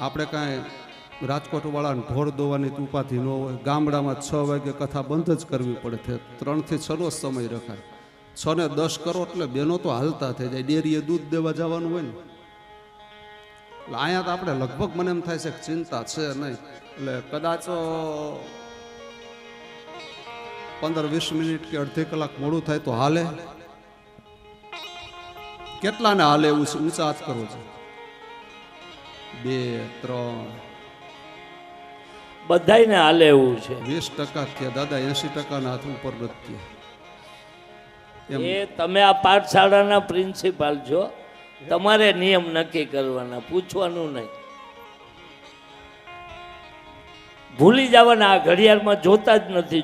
આપણે કાંઈ રાજકોટવાળાને ઢોર દોવાની ઉપાધિ ન હોય. ગામડામાં 6 વાગે કથા બંધ જ કરવી પડે છે. 3 થી 6 નો સમય રખાય. 6 ને 10 કરો એટલે બેનો તો હાલતા થઈ જાય. ડેરીએ દૂધ દેવા જવાનું હોય ને એટલે અહીંયા તો આપણે લગભગ મને એમ થાય છે કે ચિંતા છે નહીં. એટલે કદાચ 15-20 મિનિટ કે અડધી કલાક મોડું થાય તો હાલે. કેટલાને હાલે એવું છે? ઊંચા હાથ કરવો છે. 2 3 બધાયને હાલે એવું છે. 20% થયા દાદા. 80% ના હાથ ઉપર નથી. એ તમે આ પાઠશાળાના પ્રિન્સિપાલ છો, તમારે નિયમ નક્કી કરવાના, પૂછવાનું નહીં. ભૂલી જવાના. આ ઘડિયાળમાં જોતા જ નથી.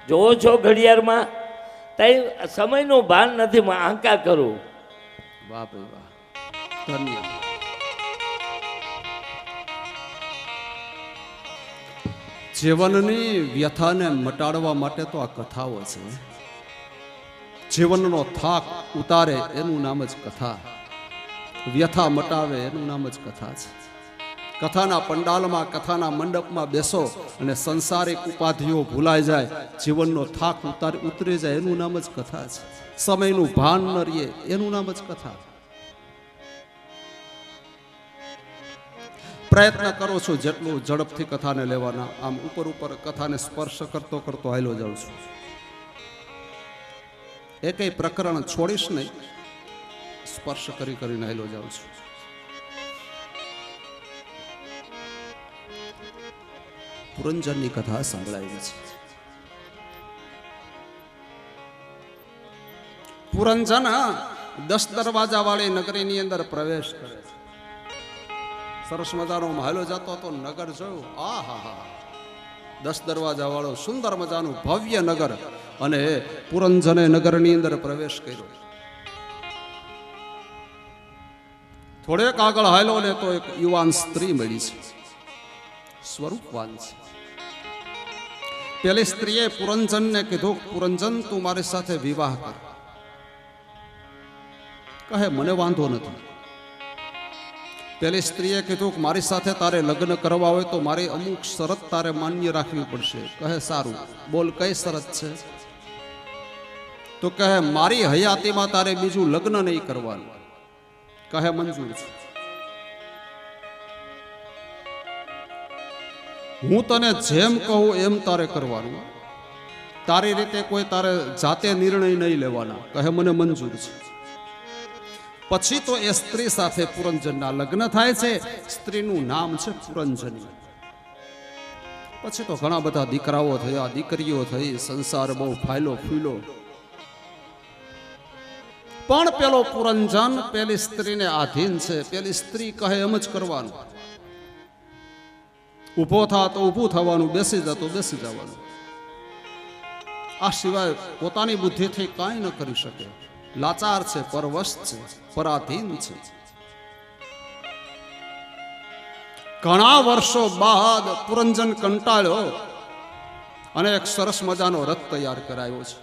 જોવો છો ઘડિયાળમાં તઈ સમયનું ભાન નથી. આંકા કરું. વાહ ભાઈ વાહ, ધન્ય. જીવનની વ્યથાને મટાડવા માટે તો આ કથાઓ છે. જીવનનો થાક ઉતારે એનું નામ જ કથા. વ્યથા મટાવે એનું નામ જ કથા છે. કથાના પંડાલમાં, કથાના મંડપમાં બેસો અને સંસારિક ઉપાધિઓ ભૂલાઈ જાય, જીવનનો થાક ઉતરી જાય, એનું નામ જ કથા છે. સમયનું ભાન ન રહે એનું નામ જ કથા. પ્રયત્ન કરો છો જેટલું ઝડપથી કથાને લેવાના. આમ ઉપર કથાને સ્પર્શ કરતો કરતો હાલ્યો જાઉં છું. એકેય પ્રકરણ છોડીશ નહીં. સ્પર્શ કરીને હાલ્યો જાઉં છું. પુરંજનની કથા સાંભળાવી છે. પુરંજન 10 દરવાજા વાળી નગરીની અંદર પ્રવેશ કરે છે. સરસ મજાનો મહેલો જતો હતો. નગર જોયું. આહા, 10 દરવાજા વાળો સુંદર મજાનું ભવ્ય નગર. અને પુરંજને નગરની અંદર પ્રવેશ કર્યો. થોડેક આગળ હાલો ને તો એક યુવાન સ્ત્રી મળી છે. સ્વરૂપવાન છે. પેલી સ્ત્રીએ પુરંજનને કીધું, પુરંજન તું મારી સાથે વિવાહ કર. કહે મને વાંધો નથી. પેલી સ્ત્રીએ કીધું કે મારી સાથે તારે લગ્ન કરવા હોય તો મારી અમુક શરત તારે માન્ય રાખવી પડશે. કહે સારું, બોલ કઈ શરત છે? તો કહે મારી હયાતીમાં તારે બીજું લગ્ન નહીં કરવાનું. કહે મંજૂર છે. હું તને જેમ કહું એમ તારે કરવાનું. તારી રીતે કોઈ તારે જાતે નિર્ણય નહીં લેવાના. કહે મને મંજૂર છે. પછી તો એ સ્ત્રી સાથે પુરંજનના લગ્ન થાય છે. સ્ત્રીનું નામ છે પુરંજની. પછી તો ઘણા બધા દીકરાઓ થયા, દીકરીઓ થઈ, સંસાર બહુ ફાયલો ફૂલો. પણ પેલો પુરંજન પેલી સ્ત્રીને આધીન છે. પેલી સ્ત્રી કહે એમ જ કરવાનું. ઊભો થા તો ઊભું થવાનું, બેસી જા તો બેસી જવાનું. આ સિવાય પોતાની બુદ્ધિથી કાંઈ ન કરી શકે. લાચાર છે, પરવશ છે, પરાધીન છે. ઘણા વર્ષો બાદ પુરંજન કંટાળ્યો અને એક સરસ મજાનો રથ તૈયાર કરાયો છે.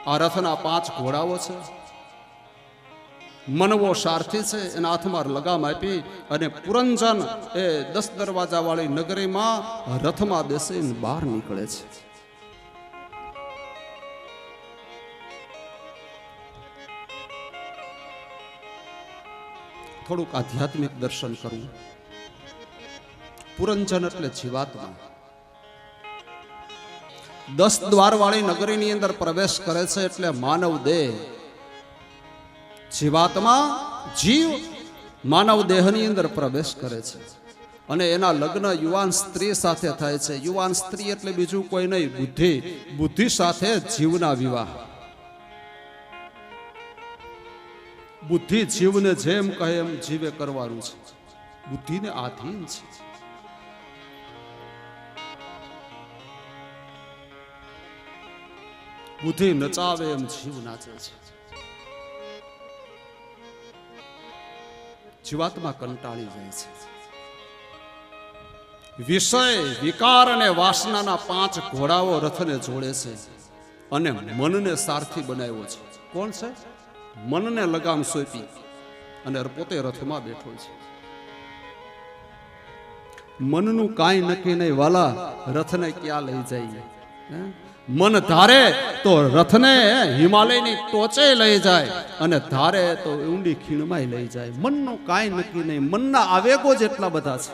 આ રથના 5 ઘોડાઓ છે. મનવો સારથી છે. એના હાથમાં લગામ આપી અને પુરંજન એ 10 દરવાજા વાળી નગરીમાં રથમાં બેસીને બહાર નીકળે છે. થોડુંક આધ્યાત્મિક દર્શન કરવું. પુરંજન એટલે જીવાત્મા. 10 દ્વાર વાળી નગરીની અંદર પ્રવેશ કરે છે એટલે માનવ દેહ, જીવાત્મા, જીવ માનવ દેહની અંદર પ્રવેશ કરે છે. અને એના લગ્ન યુવાન સ્ત્રી સાથે થાય છે. યુવાન સ્ત્રી એટલે બીજું કોઈ નહીં, બુદ્ધિ સાથે જીવના વિવાહ. બુદ્ધિ જીવને જેમ કહે એમ જીવે કરવાનું છે. બુદ્ધિને આધીન છે. બુદ્ધિ નચાવે એમ જીવ નાચે છે. જીવાત્મા કંટાળી જાય છે. વિષય, વિકાર અને વાસનાના 5 ઘોડાઓ રથને જોડે છે અને મનને સારથી બનાવ્યો છે. કોણ છે? મનને લગામ સોંપી અને પોતે રથમાં બેઠો છે. મનનું કાંઈ નક્કી નહીં વાલા, રથને ક્યાં લઈ જઈએ? હે? મન ધારે તો રથને હિમાલયની ટોચે લઈ જાય અને ધારે તો ઊંડી ખીણમાં લઈ જાય. મનનું કાંઈ નક્કી નહીં. મનના આવેગો જ એટલા બધા છે.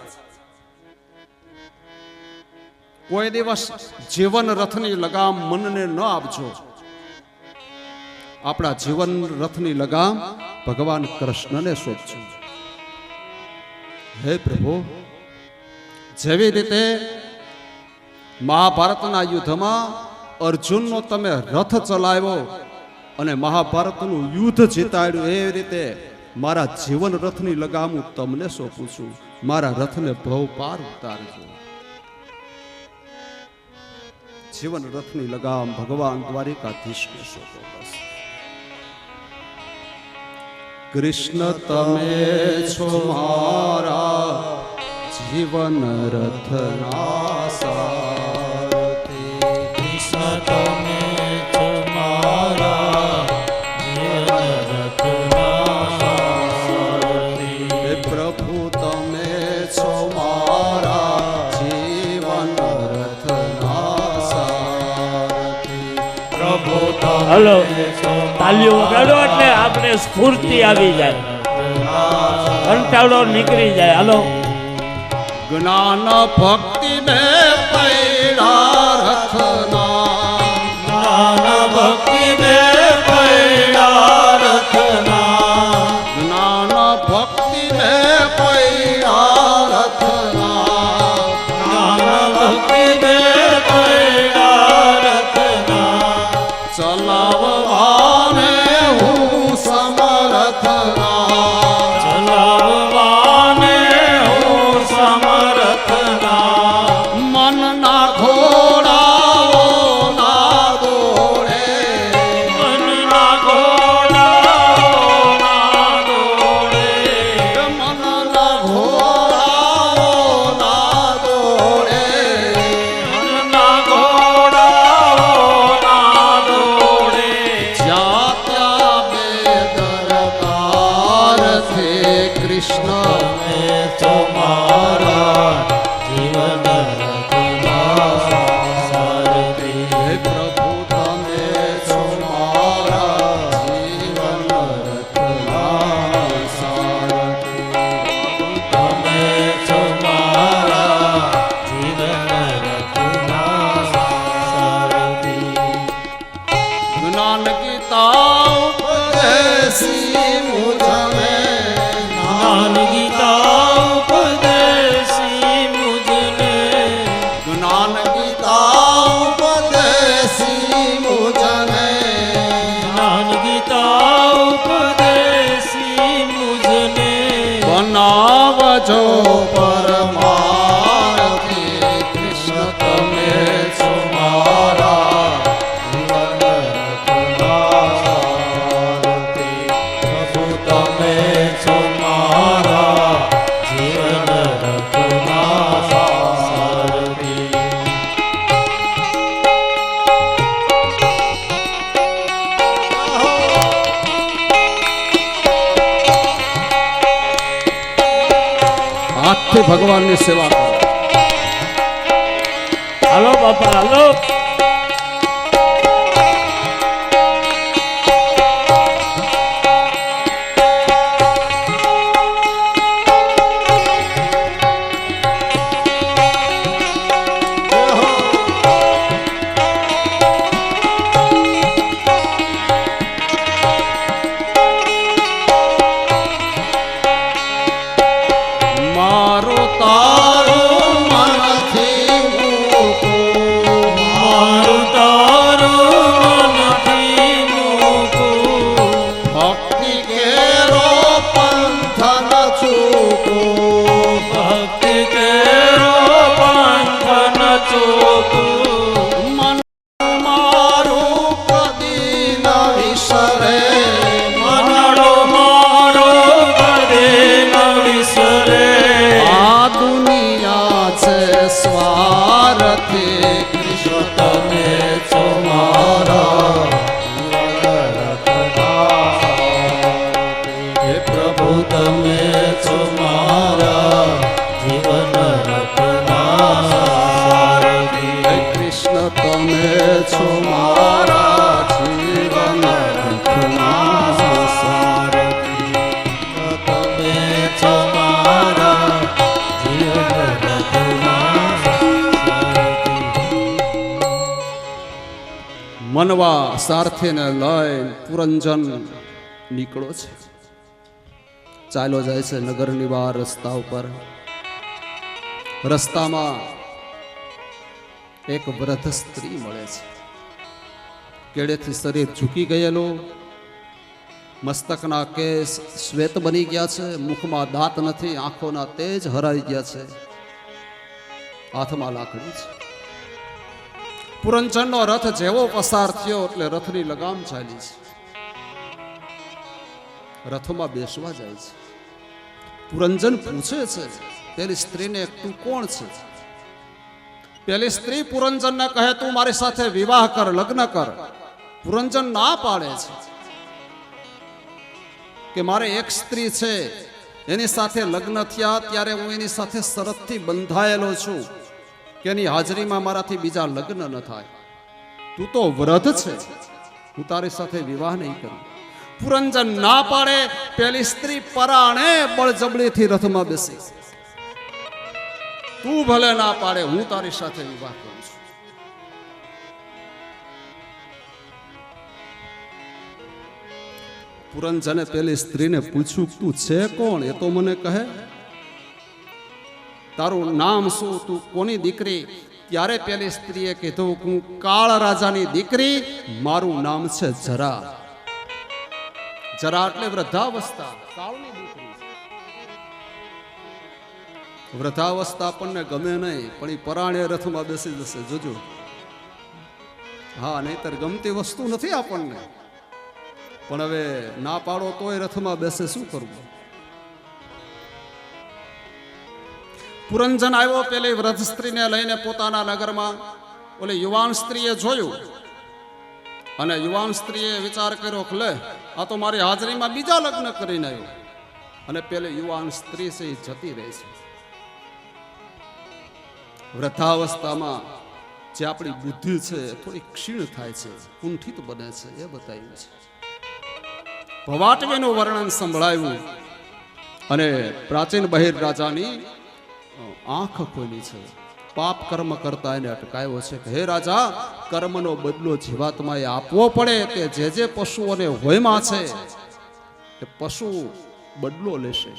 કોઈ દિવસ જીવન રથની લગામ મનને ન આપજો. આપણા જીવન રથની લગામ ભગવાન કૃષ્ણને સોંપજો. હે પ્રભુ, જેવી રીતે મહાભારતના યુદ્ધમાં અર્જુનનો તમે રથ ચલાવ્યો અને મહાભારતનું યુદ્ધ જીતાડ્યું, એ રીતે મારા જીવન રથની લગામ હું તમને સોંપું છું. મારા રથને ભવ પાર ઉતારજો. જીવન રથની લગામ ભગવાન દ્વારિકાધીશને સોંપો. બસ. કૃષ્ણ તમે છો મારા જીવન રથના સારથી. કૃષ્ણ તમે છો મારા જીવન રથના સારથી. હે પ્રભુ તમે છો મારા જીવન રથના સારથી. પ્રભુ હલો, તાલીઓ વગાડો એટલે આપણે સ્ફૂર્તિ આવી જાય, કંટાળો નીકળી જાય. હલો, જ્ઞાન ભક્તિ બે પૈડા રથના, જ્ઞાન ભક્તિ બે પૈડા રથના, જ્ઞાન ભક્તિ બે પૈડા રથના, જ્ઞાન ભક્તિ બે પૈડા રથના, ચલાવવાને હું સમર્થના, ચલાવવાને હું સમર્થના, મનના ઘોડાઓ ના દોડે, મનના ઘોડાઓ ના દોડે, મનના ઘોડાઓ ના દોડે, મનના ઘોડાઓ ના દોડે. જ્યાં ત્યાં બેદરકાર છે કૃષ્ણ તમે છો મારા જીવન રથના સારથી. હે પ્રભુ તમે છો મારા જીવન રથના સારથી. તમે છો મારા જીવન રથના સારથી. જ્ઞાન ગીતા ઉપદેશી મુજને, જ્ઞાન ગીતા ઉપદેશી મુજને, જ્ઞાન ગીતા ઉપદેશી મુજને, જ્ઞાન ગીતા ઉપદેશી મુજને, બનાવજો પરમાર્થી. કૃષ્ણ તમે છો મારા જીવન રથના સારથી. પ્રભુ તમે છો મારા જીવન રથના સારથી. હાથથી ભગવાનની સેવા કરો. હાલો બાપા, હાલો. મારું તારું મનથી મૂકું, મારું તારું મનથી મૂકું, ભક્તિ કેરો પંથ ન ચૂકું, ભક્તિ કેરો પંથ ન ચૂકું, મન મારું કદી ન વિસરે, મનડો મારો કદે ન વિસરે. આ દુનિયા છો મારા જીવન રથના સારથી. મનવા સારથીને લઈ પુરંજન નીકળો છે. ચાલો જાય છે નગરની બહાર રસ્તા ઉપર. રસ્તામાં એક વૃદ્ધ સ્ત્રી મળે છે. કેડેથી શરીર ઝૂકી ગયેલું, મસ્તકના કેસ શ્વેત બની ગયા છે, મુખમાં દાંત નથી, આંખોના તેજ હરાઈ ગયા છે, હાથમાં લાકડી છે. પુરંજનનો રથ જેવો પસાર થયો એટલે રથની લગામ ચાલી છે. રથમાં બેસવા જાય છે. પુરંજન પૂછે છે પેલી સ્ત્રીને, તું કોણ છે? પેલી સ્ત્રી પુરંજનને કહે, તું મારી સાથે વિવાહ કર, લગ્ન કર. પુરંજન ના પાડે છે કે મારે એક સ્ત્રી છે, એની સાથે લગ્ન થયા ત્યારે હું એની સાથે શરતથી બંધાયેલો છું કે એની હાજરીમાં મારાથી બીજા લગ્ન ન થાય. તું તો વૃદ્ધ છે, હું તારી સાથે વિવાહ નહીં કરું. પુરંજન ના પાડે. પેલી સ્ત્રી પરાણે બળજબડીથી રથમાં બેસી. તું ભલે ના પાડે, હું તારી સાથે વિવાહ કરું છું. પુરંજને પેલી સ્ત્રીને પૂછ્યું, તું છે કોણ? એ તો મને કહે. તારું નામ શું? તું કોની દીકરી? ત્યારે પેલી સ્ત્રીએ કીધું, હું કાળ રાજાની દીકરી, મારું નામ છે જરા. જરા એટલે વૃદ્ધાવસ્થા, કાળની દીકરી. વૃદ્ધાવસ્થા આપણને ગમે નહીં, પણ એ પરાણે રથમાં બેસી જશે, જોજો. હા, નહીતર ગમતી વસ્તુ નથી આપણને. પણ હવે ના પાડો તોય રથમાં બેસે, શું કરવું? પુરંજન આવ્યો પેલી વૃદ્ધ સ્ત્રીને લઈને પોતાના નગરમાં. ઓલી યુવાન સ્ત્રીએ જોયું અને યુવાન સ્ત્રીએ વિચાર કર્યો કે લે, આ તો મારી હાજરીમાં બીજા લગ્ન કરીને આવ્યો. અને પેલી યુવાન સ્ત્રી છે એ જતી રહે છે. વૃદ્ધાવસ્થામાં જે આપણી બુદ્ધિ છે થોડી ક્ષીણ થાય છે, કુંઠિત બને છે, એ બતાવ્યું છે. ભવાટવીનું વર્ણન સંભળાયું અને પ્રાચીન બહિર રાજાની આંખ ખોલી છે. પાપ કર્મ કરતા એને અટકાયો છે કે હે રાજા, કર્મનો બદલો જીવાત્માએ આપવો પડે. તે જે પશુઓને હોયમાં છે એ પશુ બદલો લેશે.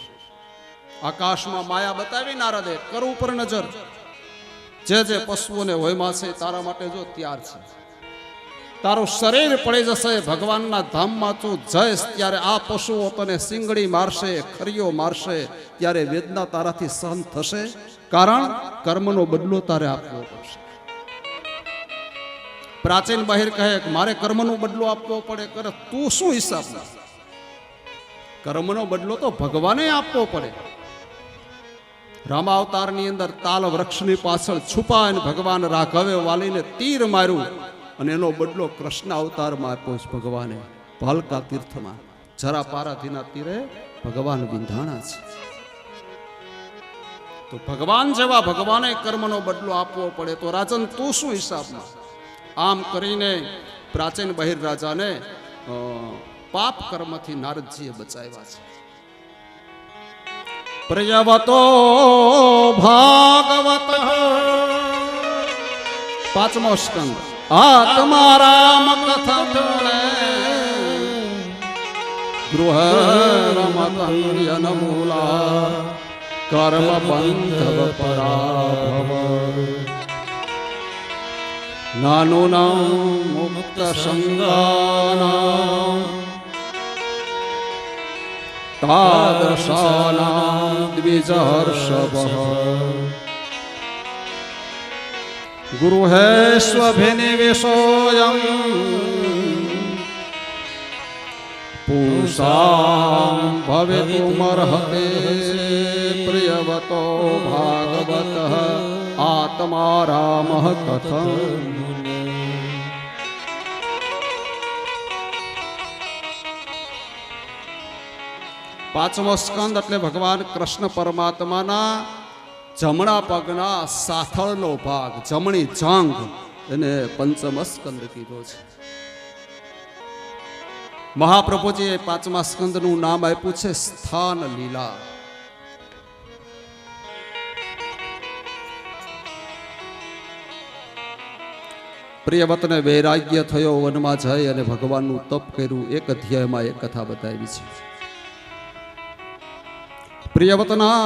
આકાશમાં માયા બતાવી નારદે, કર ઉપર નજર. જે પશુઓને હોયમાં છે તારા માટે જો તૈયાર છે. તારું શરીર પડી જશે, ભગવાનના ધામમાં તું જઈશ ત્યારે આ પશુઓ તને સિંગડી મારશે, ખરીઓ મારશે, ત્યારે વેદના તારાથી સહન થશે. કારણ કર્મનો બદલો તારે આપવો પડશે. પ્રાચીન બહિર કહે કે મારે કર્મનો બદલો આપવો પડે. કરે તું શું હિસાબ? કર્મનો બદલો તો ભગવાને આપવો પડે. રામાવતારની અંદર તાલ વૃક્ષની પાછળ છુપાઈને ભગવાન રાઘવે વાલીને તીર માર્યું અને એનો બદલો કૃષ્ણ અવતારમાં આપ્યો છે ભગવાને. ભાલકા તીર્થમાં જરા પારાધીના તીરે ભગવાન વિંધાણા છે. તો ભગવાન જેવા ભગવાને કર્મનો બદલો આપવો પડે, તો રાજન તું શું હિસાબમાં? આમ કરીને પ્રાચીન બહિર રાજાને પાપ કર્મથી નારદજીએ બચાવ્યા છે. પ્રયવતો ભાગવત, પાંચમો સ્કંદ. આત્મારામ કથન ગૃહ રમતન મૂલા કર્મ બંધવ પરાભવ નાનું મુક્ત સંગાના તાદશાના દ્વિજહર્ષભ ગુરુ હે સ્વભિનિવેશોયમ પૂષામ ભવેતુમર્હતે પ્રિયવતો ભાગવત આત્મા રામ કથન. પાંચમો સ્કંદ એટલે ભગવાન કૃષ્ણ પરમાત્માના જમણા પગના સાથળનો ભાગ, જમણી જાંઘ, એને પંચમ સ્કંદ કીધો છે. મહાપ્રભુજીએ પાંચમા સ્કંદનું નામ આપ્યું છે સ્થાન લીલા. પ્રિયવતને વૈરાગ્ય થયો, વનમાં જઈ અને ભગવાનનું તપ કર્યું. એક અધ્યાયમાં એક કથા બતાવી છે. પ્રિયવતના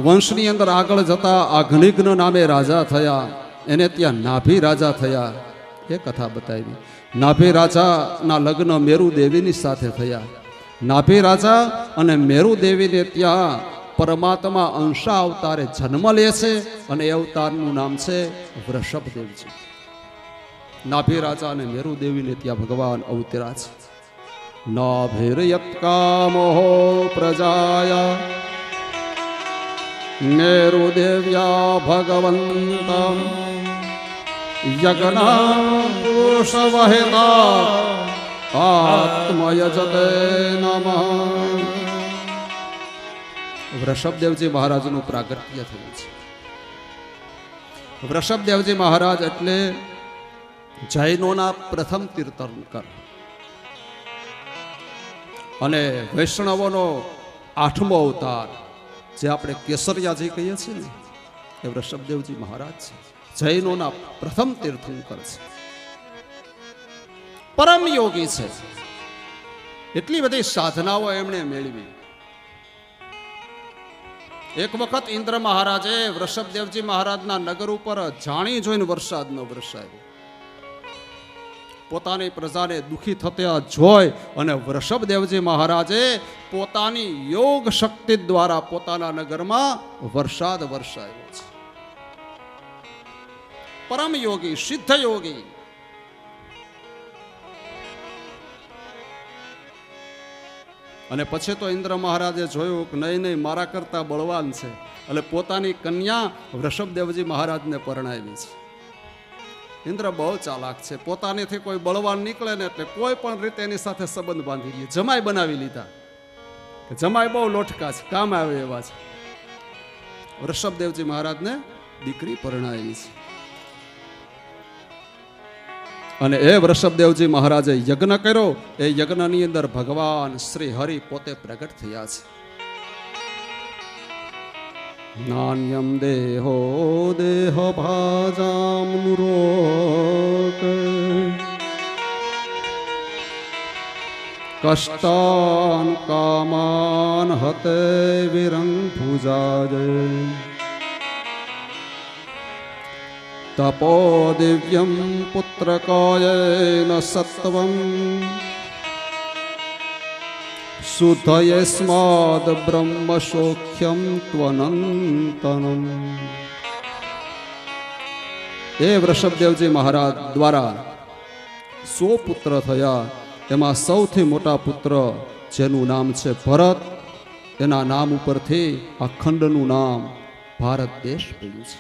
વંશની અંદર આગળ જતા આઘ્નિગ્ન નામે રાજા થયા. એને ત્યાં નાભી રાજા થયા. એ કથા બતાવી. નાભી રાજાના લગ્ન મેરુ દેવીની સાથે થયા. નાભી રાજા અને મેરુ દેવીને ત્યાં પરમાત્મા અંશા અવતારે જન્મ લે છે અને એ અવતારનું નામ છે વૃષભદેવજી. નાભી રાજા અને મેરુ દેવીને ત્યાં ભગવાન અવતર્યા છે. નાભિર્યત કામો પ્રજાયા મેરુ દેવ્યા ભગવંતમ યજ્ઞા પુરુષ વહેતા આત્મયજતે નમઃ. વૃષભદેવજી મહારાજનું પ્રાગટ્ય થયું છે. વૃષભદેવજી મહારાજ એટલે જૈનોના પ્રથમ તીર્થંકર અને વૈષ્ણવોનો 8મો અવતાર, જે આપણે કેસરિયાજી કહીએ છીએ ને, એ વૃષભદેવજી મહારાજ છે. જૈનોના પ્રથમ તીર્થંકર છે. પરમ યોગી છે. એટલી બધી સાધનાઓ એમણે મેળવી. એક વખત ઇન્દ્ર મહારાજે વૃષભદેવજી મહારાજના નગર ઉપર જાણી જોઈને વરસાદ ન વરસાવ્યો. પોતાની પ્રજાને દુઃખી થતા જોઈ અને વૃષભદેવજી મહારાજે પોતાની યોગ શક્તિ દ્વારા પોતાના નગરમાં વરસાદ વરસાવ્યો છે. પરમ યોગી, સિદ્ધ યોગી. અને પછી તો ઇન્દ્ર મહારાજે જોયું કે નહીં નહીં, મારા કરતા બળવાન છે, એટલે પોતાની કન્યા વૃષભદેવજી મહારાજને પરણાવી છે. ઇન્દ્ર બહુ ચાલાક છે. પોતાનીથી કોઈ બળવાન નીકળે ને એટલે કોઈ પણ રીતે એની સાથે સંબંધ બાંધી લે. જમાઈ બનાવી લીધા. જમાઈ બહુ લોટકા છે, કામ આવે એવા છે. વૃષભદેવજી મહારાજને દીકરી પરણાવી છે. અને એ વૃષભદેવજી મહારાજે યજ્ઞ કર્યો. એ યજ્ઞની અંદર ભગવાન શ્રી હરિ પોતે પ્રગટ થયા છે. નાન્યમ દેહો દેહ ભાજામ નુરોક કષ્ટાન કામાન હતે વિરંગ ભુજાજે તપો દિવ્યમ પુત્રકાયેન સત્વમ શુદ્ધયસ્માદ બ્રહ્મ સૌખ્યમ ત્વનંતનમ. એ વૃષભદેવજી મહારાજ દ્વારા 100 પુત્ર થયા. એમાં સૌથી મોટા પુત્ર જેનું નામ છે ભરત, એના નામ ઉપરથી આ ખંડનું નામ ભારત દેશ પડ્યું છે.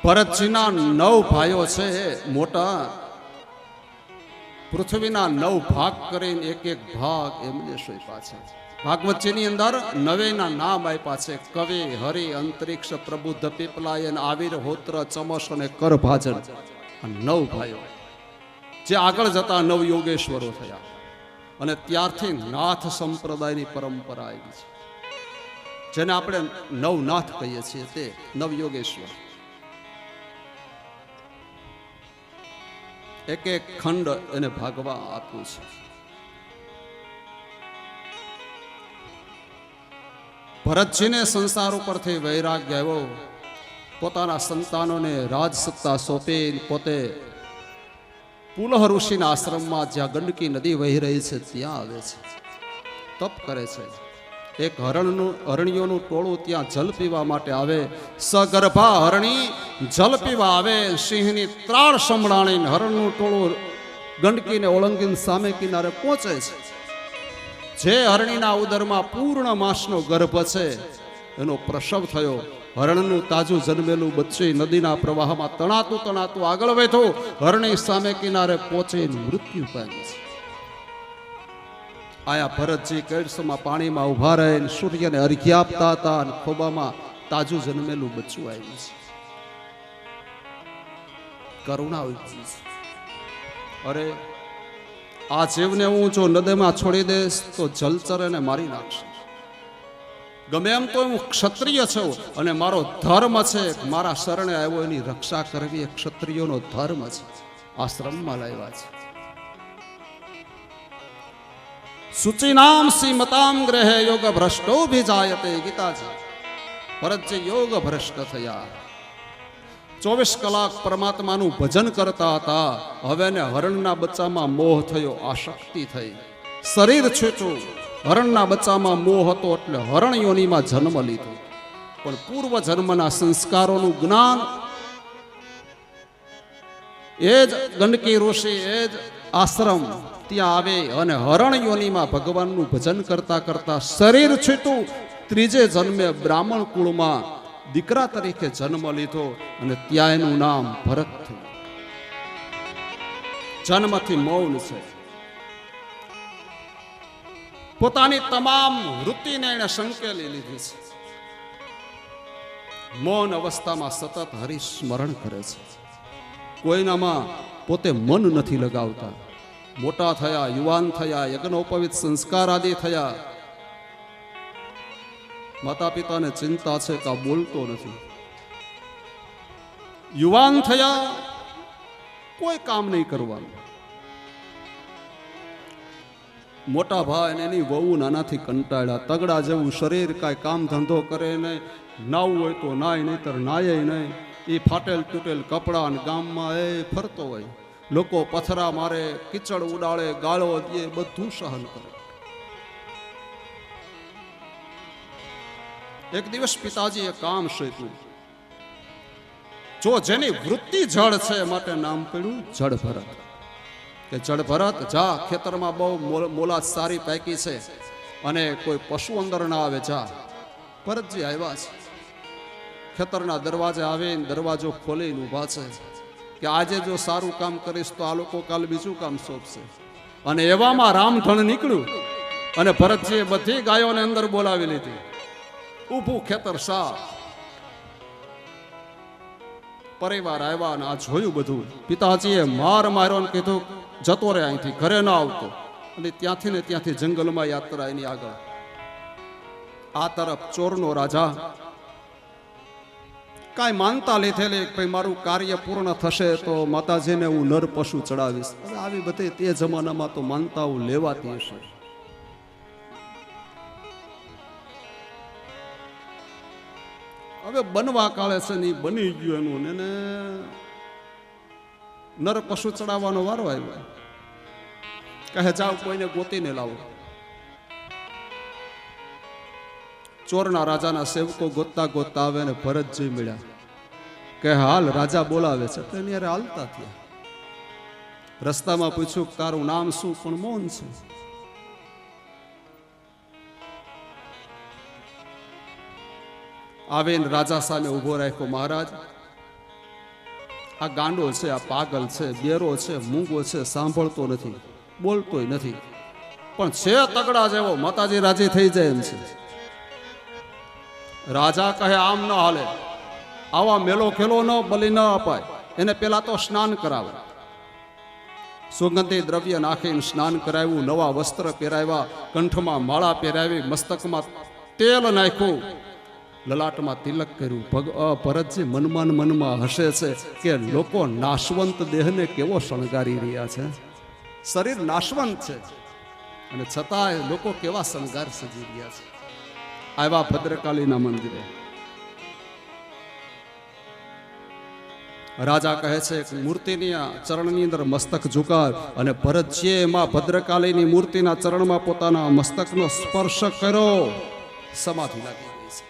ભરતજીના 9 ભાઈઓ છે. મોટા પૃથ્વીના 9 ભાગ કરીને એક એક ભાગ એમને સોંપ્યા છે. ભાગવતજીની અંદર 9ના નામ આપ્યા છે: કવિ, હરિ, અંતરિક્ષ, પ્રબુદ્ધ, પીપલાયન, આવિર, હોત્ર, ચમસ અને કરભાજન. આ 9 ભાઈઓ જે આગળ જતા 9 યોગેશ્વરો થયા. અને ત્યારથી નાથ સંપ્રદાયની પરંપરા આવી છે, જેને આપણે નવનાથ કહીએ છીએ. તે 9 યોગેશ્વર. એક એક ખંડ એને ભાગવા આપ્યું છે. ભરતજીને સંસાર ઉપરથી વૈરાગ્ય આવ્યો. પોતાના સંતાનોને રાજસત્તા સોંપી પોતે પુલહ ઋષિના આશ્રમમાં, જ્યાં ગંડકી નદી વહી રહી છે, ત્યાં આવે છે. તપ કરે છે. એક હરણીઓનું ટોળું ત્યાં જલ પીવા માટે આવે. સગર્ભા હરણી જલ પીવા આવે. સિંહની ત્રાળ સંભળાણીને હરણનું ટોળું ગંડકીને ઓળંગીને સામે કિનારે પહોંચે છે. જે હરણીના ઉદરમાં પૂર્ણ માસનો ગર્ભ છે, એનો પ્રસવ થયો. હરણનું તાજું જન્મેલું બચ્ચું નદીના પ્રવાહમાં તણાતું તણાતું આગળ વધ્યું. હરણી સામે કિનારે પહોંચી મૃત્યુ પામી છે. આયા ભરતજી કેળસમાં પાણીમાં ઊભા રહીને સૂર્યને અર્ઘ્ય આપતા હતા અને ખોબામાં તાજું જન્મેલું બચ્ચું આવ્યું છે. કરુણા ઉપજી છે. અરે આ જીવને હું જો નદીમાં છોડી દઈશ તો જલચર એને મારી નાખશે. ગમે એમ તો હું ક્ષત્રિય છું અને મારો ધર્મ છે મારા શરણે આવ્યો એની રક્ષા કરવી એ ક્ષત્રિયોનો ધર્મ છે. આશ્રમમાં લાવ્યા છે. શુચિનામ શ્રીમતામ ગ્રહે યોગ ભ્રષ્ટો ભીજાયતે ગીતાજી. ભરતજી યોગ ભ્રષ્ટ થયા. 24 કલાક પરમાત્માનું ભજન કરતા હતા. હવે એને હરણના બચ્ચામાં મોહ થયો, આસક્તિ થઈ, શરીર છૂટ્યું. હરણના બચ્ચામાં મોહ હતો એટલે હરણ યોનિમાં જન્મ લીધો. પણ પૂર્વ જન્મના સંસ્કારોનું જ્ઞાન એ જ ગંડકી ઋષિ એ જ આશ્રમ ત્યાં આવે અને હરણ યોનિમાં ભગવાનનું ભજન કરતા કરતા શરીર છૂટ્યું. ત્રીજે જન્મે બ્રાહ્મણ કુળમાં દીકરા તરીકે જન્મ લીધો અને ત્યાં એનું નામ ભરત થયું. જન્મથી મૌન છે. પોતાની તમામ વૃત્તિને એને સંકેલી લીધી છે. મૌન અવસ્થામાં સતત હરિસ્મરણ કરે છે. કોઈનામાં પોતે મન નથી લગાવતા. મોટા થયા, યુવાન થયા, યજ્ઞોપવિત સંસ્કાર આદિ થયા. માતા પિતાને ચિંતા છે કે આ બોલતો નથી. યુવાન થયા, કોઈ કામ નહીં કરવાનું. મોટા ભાઈ અને એની વહુ નાનાથી કંટાળ્યા. તગડા જેવું શરીર, કાંઈ કામ ધંધો કરે નહીં, નાવું હોય તો નાય, નહીતર નાય નહીં. એ ફાટેલ તૂટેલ કપડા અને ગામમાં એ ફરતો હોય. લોકો પથરા મારે, કીચડ ઉડાડે, ગાળો દે, બધું સહન કરે. એક દિવસ પિતાજીએ કામ શીખ્યું. જો જેની વૃત્તિ જળ છે માટે નામ પડ્યું જળ ભરત. કે જળ ભરત જા, ખેતરમાં બહુ મોલાદ સારી પાકી છે અને કોઈ પશુ અંદર ના આવે, જા. ભરતજી આવ્યા છે. ખેતરના દરવાજે આવીને દરવાજો ખોલીને ઊભા છે કે આજે જો સારું કામ કરીશ તો આ લોકો કાલ બીજું કામ સોંપશે. અને એવામાં રામધણ નીકળ્યું અને ભરતજીએ બધી ગાયોને અંદર બોલાવી લીધી. ઊભું ખેતર સાફ. પરિવાર આવ્યા અને આ જોયું બધું. પિતાજીએ માર્યો ને કીધું જતો રહે અહીંથી, ઘરે ન આવતો. અને ત્યાંથી ને ત્યાંથી જંગલમાં યાત્રા એની આગળ. આ તરફ ચોરનો રાજા કાંઈ માનતા લીધેલી, ભાઈ મારું કાર્ય પૂર્ણ થશે તો માતાજીને હું નર પશુ ચડાવીશ. હવે આવી બધી તે જમાનામાં તો માનતાઓ લેવાતી હશે. હવે બનવા કાળે છે ને બની ગયું એનું, એને નર પશુ ચડાવવાનો વારો આવ્યો. કહે જાઓ કોઈને ગોતીને લાવો. ચોરના રાજાના સેવકો ગોતતા ગોતતા આવે ને ભરતજી મળ્યા. કે હાલ રાજા બોલાવે છે. તો એની હાલતા થયા. રસ્તામાં પૂછ્યું તારું નામ શું? પણ મૌન છે. આવીને રાજા સામે ઉભો રાખ્યો. મહારાજ, આ ગાંડો છે, આ પાગલ છે, બેરો છે, મૂંગો છે, સાંભળતો નથી, બોલતોય નથી, પણ છે તગડા જેવો. માતાજી રાજી થઈ જાય એમ છે. રાજા કહે આમ ન હાલે, આવા મેલો ખેલો ન બલી ન અપાય. એને પેલા તો સ્નાન કરાવે. સુગંધી દ્રવ્ય નાખીને સ્નાન કરાવ્યું, નવા વસ્ત્ર પહેરાવ્યા, કંઠમાં માળા પહેરાવી, મસ્તકમાં તેલ નાખ્યું, લલાટમાં તિલક કર્યું. ભરતજી મનમાં હસે છે કે લોકો નાશવંત દેહને કેવો શણગારી રહ્યા છે. શરીર નાશવંત છે અને છતાંય લોકો કેવા શણગાર સજી રહ્યા છે. આવ્યા ભદ્રકાલીના મંદિરે. રાજા કહે છે કે મૂર્તિની ચરણની અંદર મસ્તક ઝુકાવ. અને ભરતજીએ એમાં ભદ્રકાલીની મૂર્તિના ચરણમાં પોતાના મસ્તકનો સ્પર્શ કર્યો. સમાધિ લાગી ગઈ છે.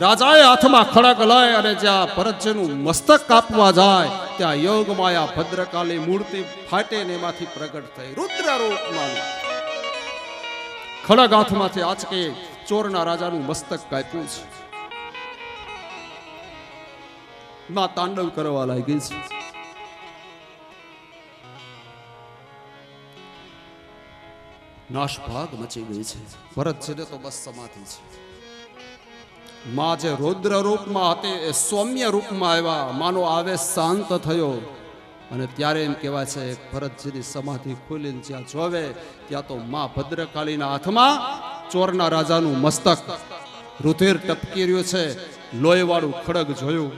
રાજાએ હાથમાં ખડગ લઈ અને જ્યાં ભરતજીનું મસ્તક કાપવા જાય ત્યાં યોગ માયા ભદ્રકાલી મૂર્તિ ફાટીને એમાંથી પ્રગટ થઈ રુદ્ર રૂપમાં. ખડગ હાથમાંથી આંચકી ચોરના રાજાનું મસ્તક કાપ્યું છે. માં તાંડવ કરવા લાગી છે. નાશભાગ મચી ગઈ છે. ભરતજીને તો બસ સમાધિ છે. માં જે રૌદ્ર રૂપમાં હતી એ સૌમ્ય રૂપમાં આવ્યા. માનો આવેશ શાંત થયો અને ત્યારે એમ કહેવાય છે ભરતજીની સમાધિ ખોલીને જ્યાં જોવે ત્યાં તો માં ભદ્રકાળીના હાથમાં ચોરના રાજાનું મસ્તક રુધિર ટપકી રહ્યું છે. લોહીવાળું ખડગ જોયું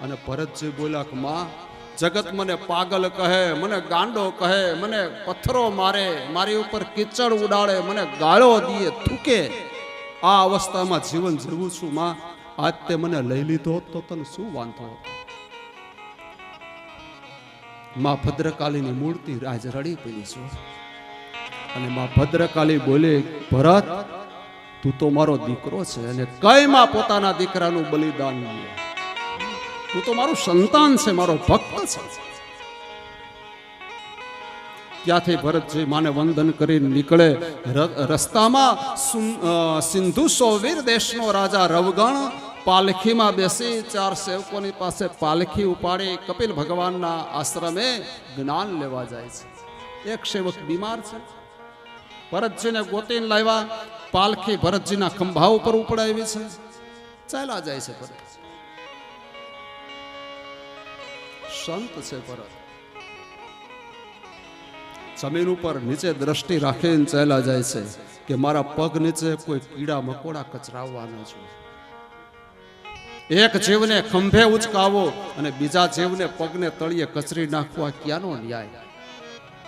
અને ભરતજી બોલ્યા કે માં, જગત મને પાગલ કહે, મને ગાંડો કહે, મને પથ્થરો મારે, મારી ઉપર કીચડ ઉડાડે, મને ગાળો દીએ, થૂકે, આ અવસ્થામાં જીવન જીવું છું માં. આજ તે મને લઈ લીધો તો તને શું વાંધો હતો? માં ભદ્રકાળીની મૂર્તિ રાજ રડી પડી છે અને માં ભદ્રકાળી બોલે, ભરત તું તો મારો દીકરો છે અને કઈ માં પોતાના દીકરાનું બલિદાન દે? તું તો મારું સંતાન છે, મારો ભક્ત છે. ત્યાંથી ભરતજી માને વંદન કરીને નીકળે. રસ્તામાં સિંધુ સોવીર દેશનો રાજા રવગણ પાલખીમાં બેસી 4 સેવકોની પાસે પાલખી ઉપાડી કપિલ ભગવાનના આશ્રમે જ્ઞાન લેવા જાય છે. એક સેવક બીમાર છે, ભરતજીને ગોતીને લાવ્યા. પાલખી ભરતજીના ખંભા ઉપર ઉપડાવી છે, ચાલ્યા જાય છે. ભરત સંત છે. ભરત જમીન ઉપર નીચે દ્રષ્ટિ રાખીને ચાલ્યા જાય છે કે મારા પગ નીચે કોઈ કીડા મકોડા કચરાવવા ન જોઈએ. એક જીવને ખંભે ઉચકાવો અને બીજા જીવને પગને તળિયે કચરી નાખવા ક્યાંનો ન્યાય?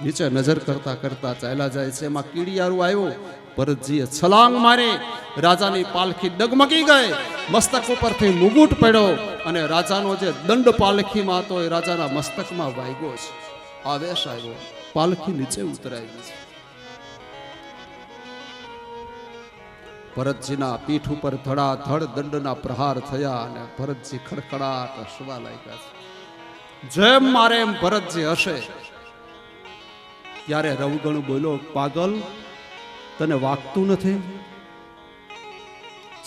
નીચે નજર કરતા કરતા ચાલ્યા જાય છે. એમાં કીડિયારું આવ્યું. ભરતજીએ છલાંગ મારી, રાજાની પાલખી ડગમગી ગઈ. મસ્તક ઉપરથી મુગુટ પડ્યો અને રાજાનો જે દંડ પાલખીમાં હતો એ રાજાના મસ્તકમાં વાગ્યો છે. આવેશ આવ્યો, પાલખી નીચે ઉતરાઈ ગઈ છે. ભરતજીના પીઠ ઉપર ધડાધડ દંડના પ્રહાર થયા અને ભરતજી ખડખડાટ હસવા લાગ્યા છે. જેમ મારે એમ ભરતજી હશે. ત્યારે રવગણ બોલ્યો, પાગલ, તને વાગતું નથી?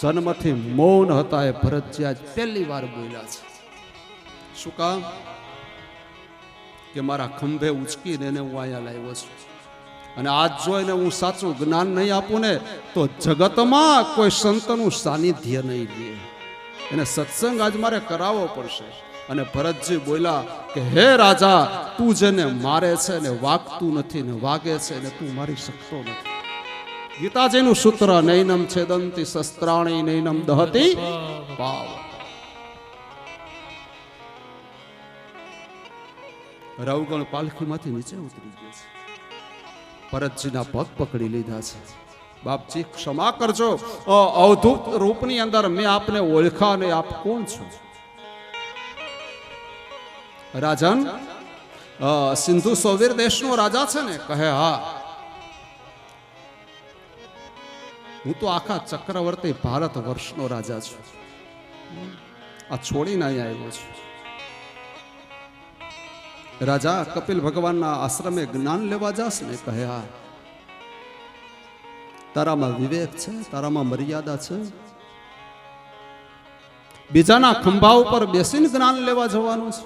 જન્મથી મૌન હતા એ ભરતજી આજ પહેલી વાર બોલ્યા છે. શું કામ? કે મારા ખંભે ઉચકીને એને હું અહીંયા લાવ્યો છું અને આજ જોઈને હું સાચું જ્ઞાન નહીં આપું ને તો જગતમાં કોઈ સંતનું સાનિધ્ય નહીં લે. એને સત્સંગ આજ મારે કરાવવો પડશે. અને ભરતજી બોલ્યા કે હે રાજા, તું જેને મારે છે ને વાગતું નથી ને વાગે છે ને તું મારી શકતો નથી. ગીતાજીનું સૂત્ર, નૈનમ છેદંતી શસ્ત્રાણી નૈનમ દહતી પાવ. રવગણ પાલખીમાંથી નીચે ઉતરી ગયો છે. ભરતજીના પગ પકડી લીધા છે. બાપજી ક્ષમા કરજો, અવધૂત રૂપની અંદર મેં આપને ઓળખા ને આપ કોણ છો? રાજન, સિંધુ સોવીર દેશનો રાજા છે ને? કહે હા. હું તો આખા ચક્રવર્તી ભારત વર્ષનો રાજા છું. આ છોડીને અહીંયા આવ્યો છું. રાજા, કપિલ ભગવાનના આશ્રમે જ્ઞાન લેવા જાસ ને? કહે હા. તારામાં વિવેક છે? તારામાં મર્યાદા છે? બીજાના ખંભા ઉપર બેસીને જ્ઞાન લેવા જવાનું છે?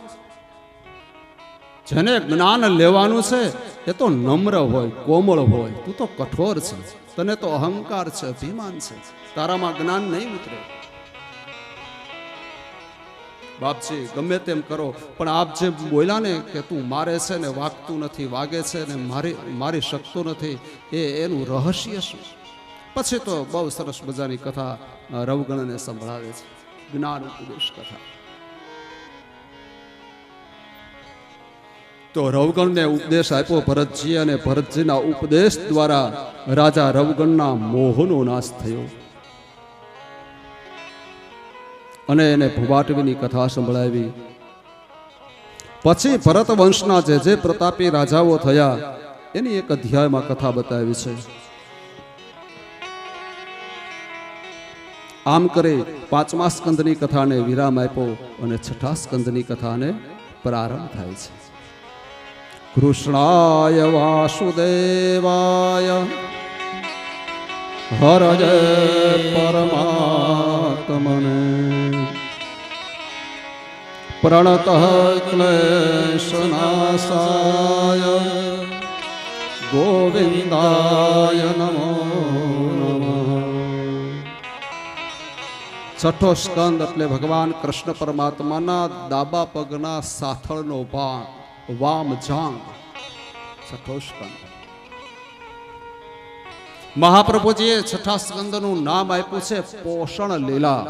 જેને જ્ઞાન લેવાનું છે એ તો નમ્ર હોય, કોમળ હોય. તું તો કઠોર છે, તને તો અહંકાર છે, અભિમાન છે. તારામાં જ્ઞાન નહીં ઉતરે. બાપજી ગમે તેમ કરો પણ આપ જે બોલ્યા ને કે તું મારે છે ને વાગતું નથી, વાગે છે ને મારી શકતો નથી, એનું રહસ્ય શું? પછી તો બહુ સરસ મજાની કથા રવગણને સંભળાવે છે, જ્ઞાન ઉપદેશ કથા. તો રવગણને ઉપદેશ આપ્યો ભરતજી અને ભરતજીના ઉપદેશ દ્વારા રાજા રવગણના મોહનો નાશ થયો અને એને ભુવાટવીની કથા સંભળાવી. પછી ભરત વંશના જે પ્રતાપી રાજાઓ થયા એની એક અધ્યાયમાં કથા બતાવી છે. આમ કરી 5મા સ્કંદની કથાને વિરામ આપ્યો અને 6ઠા સ્કંદની કથાને પ્રારંભ થાય છે. કૃષ્ણાય વાસુદેવાય હરજે પરમાત્મને પ્રણતઃ ક્લેશનાશાય ગોવિંદાય નમો નમઃ. છઠ્ઠો સ્કંદ એટલે ભગવાન કૃષ્ણ પરમાત્માના ડાબા પગના સાથળનો ભાગ, વામ જાંગ. છઠ્ઠો સ્કંદ. મહાપ્રભુજીએ છઠ્ઠા સ્કંદનું નામ આપ્યું છે પોષણ લીલા,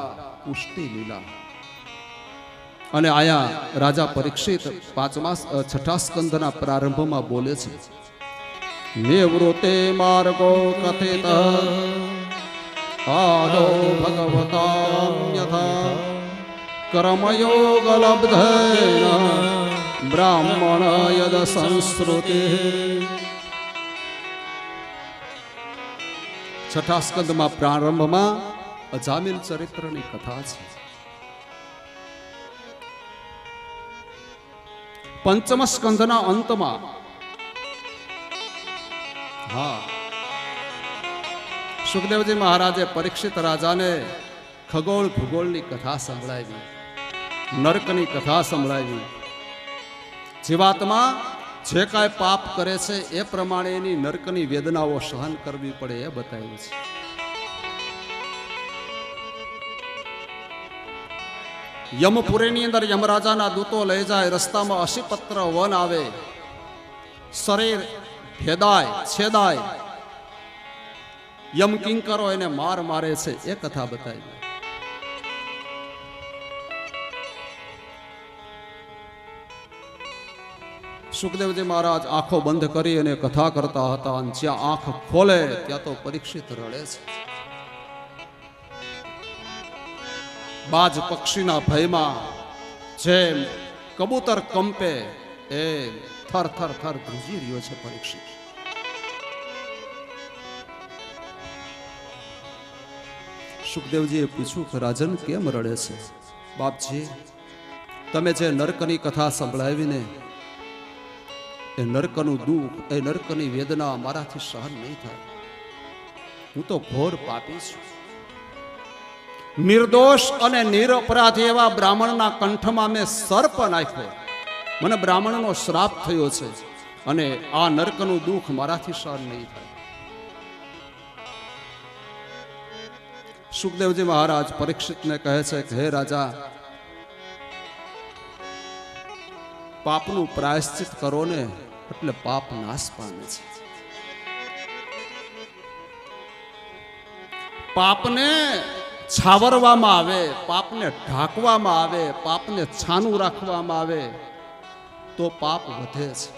પુષ્ટિ લીલા. અને આયા રાજા પરીક્ષિત છઠ્ઠા સ્કંદના પ્રારંભમાં બોલે છે, નિવૃત્તે માર્ગો કથિત આદો ભગવતાન્યથા કર્મયોગ લબ્ધેન બ્રાહ્મણ યદ સંસ્કૃતિ. છઠ્ઠા સ્કંદમાં પ્રારંભમાં અજામિલ ચરિત્રની કથા છે. પંચમ સ્કંદના અંતમાં સુખદેવજી મહારાજે પરીક્ષિત રાજાને ખગોળ ભૂગોળની કથા સંભળાવી, નરકની કથા સંભળાવી. જીવાત્મા જે કાંઈ પાપ કરે છે એ પ્રમાણે એની નરકની વેદનાઓ સહન કરવી પડે એ બતાવ્યું છે. યમપુરીની અંદર યમરાજાના દૂતો લઈ જાય, રસ્તામાં અશીપત્ર વન આવે, શરીર ભેદાય છેદાય, યમ કિંકરો એને માર મારે છે એ કથા બતાવી. સુખદેવજી મહારાજ આંખો બંધ કરી અને કથા કરતા હતા, અને જ્યાં આંખ ખોલે ત્યાં તો પરીક્ષિત રડે છે. બાજ પક્ષીના ભયમાં જેમ કબૂતર કંપે એ થર થર થર ધ્રુજી રહ્યો છે પરીક્ષિત. સુખદેવજીએ પૂછ્યું કે રાજન કેમ રડે છે? બાપજી, તમે જે નરકની કથા સંભળાવીને એ નરકનું દુઃખ, એ નરકની વેદના મારાથી સહન નહીં થાય. હું તો ઘોર પાપી છું. નિર્દોષ અને નિરપરાધી એવા બ્રાહ્મણના કંઠમાં મેં સર્પ નાખ્યો. મને બ્રાહ્મણનો શ્રાપ થયો છે અને આ નરકનું દુઃખ મારાથી સહન નહીં થાય. સુખદેવજી મહારાજ પરીક્ષિતને કહે છે કે હે રાજા, પાપનું પ્રાયશ્ચિત કરો ને એટલે પાપ નાશ પામે છે. પાપને છાવરવામાં આવે, પાપને ઢાંકવામાં આવે, પાપને છાનું રાખવામાં આવે તો પાપ વધે છે.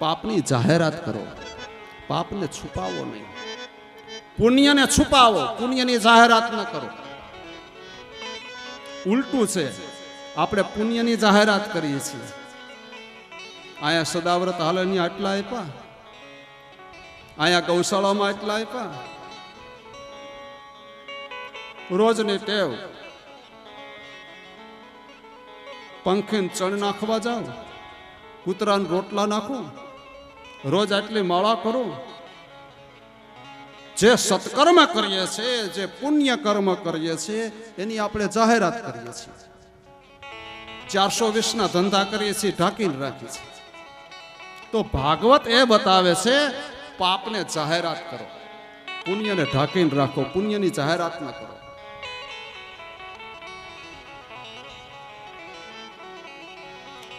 પાપની જાહેરાત કરો, પાપને છુપાવો નહીં. પુણ્યને છુપાવો, પુણ્યની જાહેરાત ન કરો. ઉલટું છે, આપણે પુણ્યની જાહેરાત કરીએ છીએ. અહીંયા સદાવ્રત હાલની આટલા આપ્યા, અહીંયા ગૌશાળામાં આટલા આપ્યા. રોજની ટેવ, પંખીને ચણ નાખવા જાઓ, કૂતરાને રોટલા નાખો, રોજ આટલી માળા કરો. જે સત્કર્મ કરીએ છીએ, જે પુણ્ય કર્મ કરીએ છીએ એની આપણે જાહેરાત કરીએ છીએ. 420 ધંધા કરીએ છીએ, ઢાંકીને રાખીએ છીએ. તો ભાગવત એ બતાવે છે પાપને જાહેરાત કરો, પુણ્યને ઢાંકીને રાખો, પુણ્યની જાહેરાત ન કરો.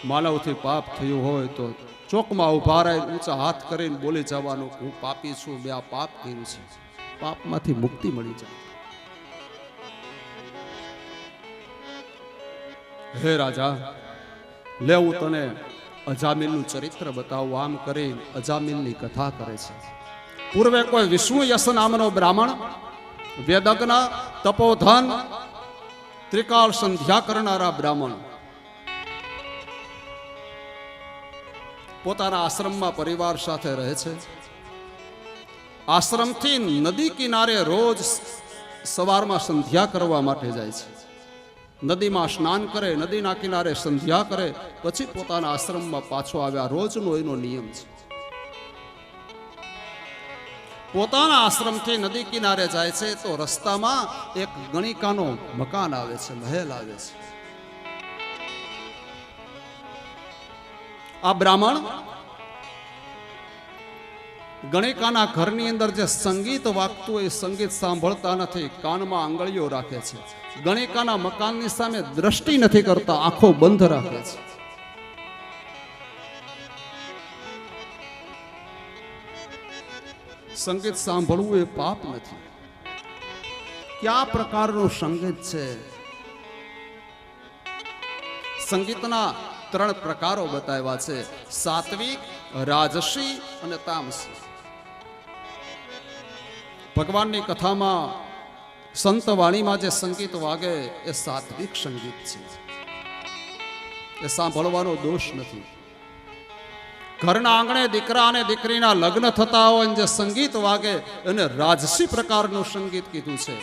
માનવથી પાપ થયું હોય તો ચોકમાં ઉભા રહી ઊંચા હાથ કરીને બોલી જવાનું, હું પાપી છું, મેં આ પાપ કર્યું છે. પાપમાંથી મુક્તિ મળી જાય. હે રાજા, લે હું તને અજામિલનું ચરિત્ર બતાવું. આમ કરી અજામિલની કથા કરે છે. પૂર્વે કોઈ વિષ્ણુ યશ નામનો બ્રાહ્મણ, વેદજ્ઞ, તપોધન, ત્રિકાળ સંધ્યા કરનારા બ્રાહ્મણ પોતાના આશ્રમમાં પરિવાર સાથે રહે છે. આશ્રમથી નદી કિનારે રોજ સવારમાં સંધ્યા કરવા માટે જાય છે. નદીમાં સ્નાન કરે, નદીના કિનારે સંધ્યા કરે, પછી પોતાના આશ્રમમાં પાછો આવે. આ રોજનો એનો નિયમ છે. પોતાના આશ્રમથી નદી કિનારે જાય છે તો રસ્તામાં એક ગણિકાનો મકાન આવે છે, મહેલ આવે છે. આ બ્રાહ્મણ ગણિકાના ઘરની અંદર જે સંગીત વાગતું હોય એ સંગીત સાંભળતા નથી, કાનમાં આંગળીઓ રાખે છે. ગણિકાના મકાનની સામે દ્રષ્ટિ નથી કરતા, આંખો બંધ રાખે છે. સંગીત સાંભળવું એ પાપ નથી. કયા પ્રકારનું સંગીત છે? સંગીતના 3 પ્રકારો બતાવ્યા છે: સાત્વિક, રાજસી અને તામસી. ભગવાનની કથામાં સંત વાણીમાં જે સંગીત વાગે એ સાત્વિક સંગીત છે, એ સાંભળવાનો દોષ નથી. ઘરના આંગણે દીકરા અને દીકરીના લગ્ન થતા હોય જે સંગીત વાગે એને રાજસી પ્રકારનું સંગીત કીધું છે.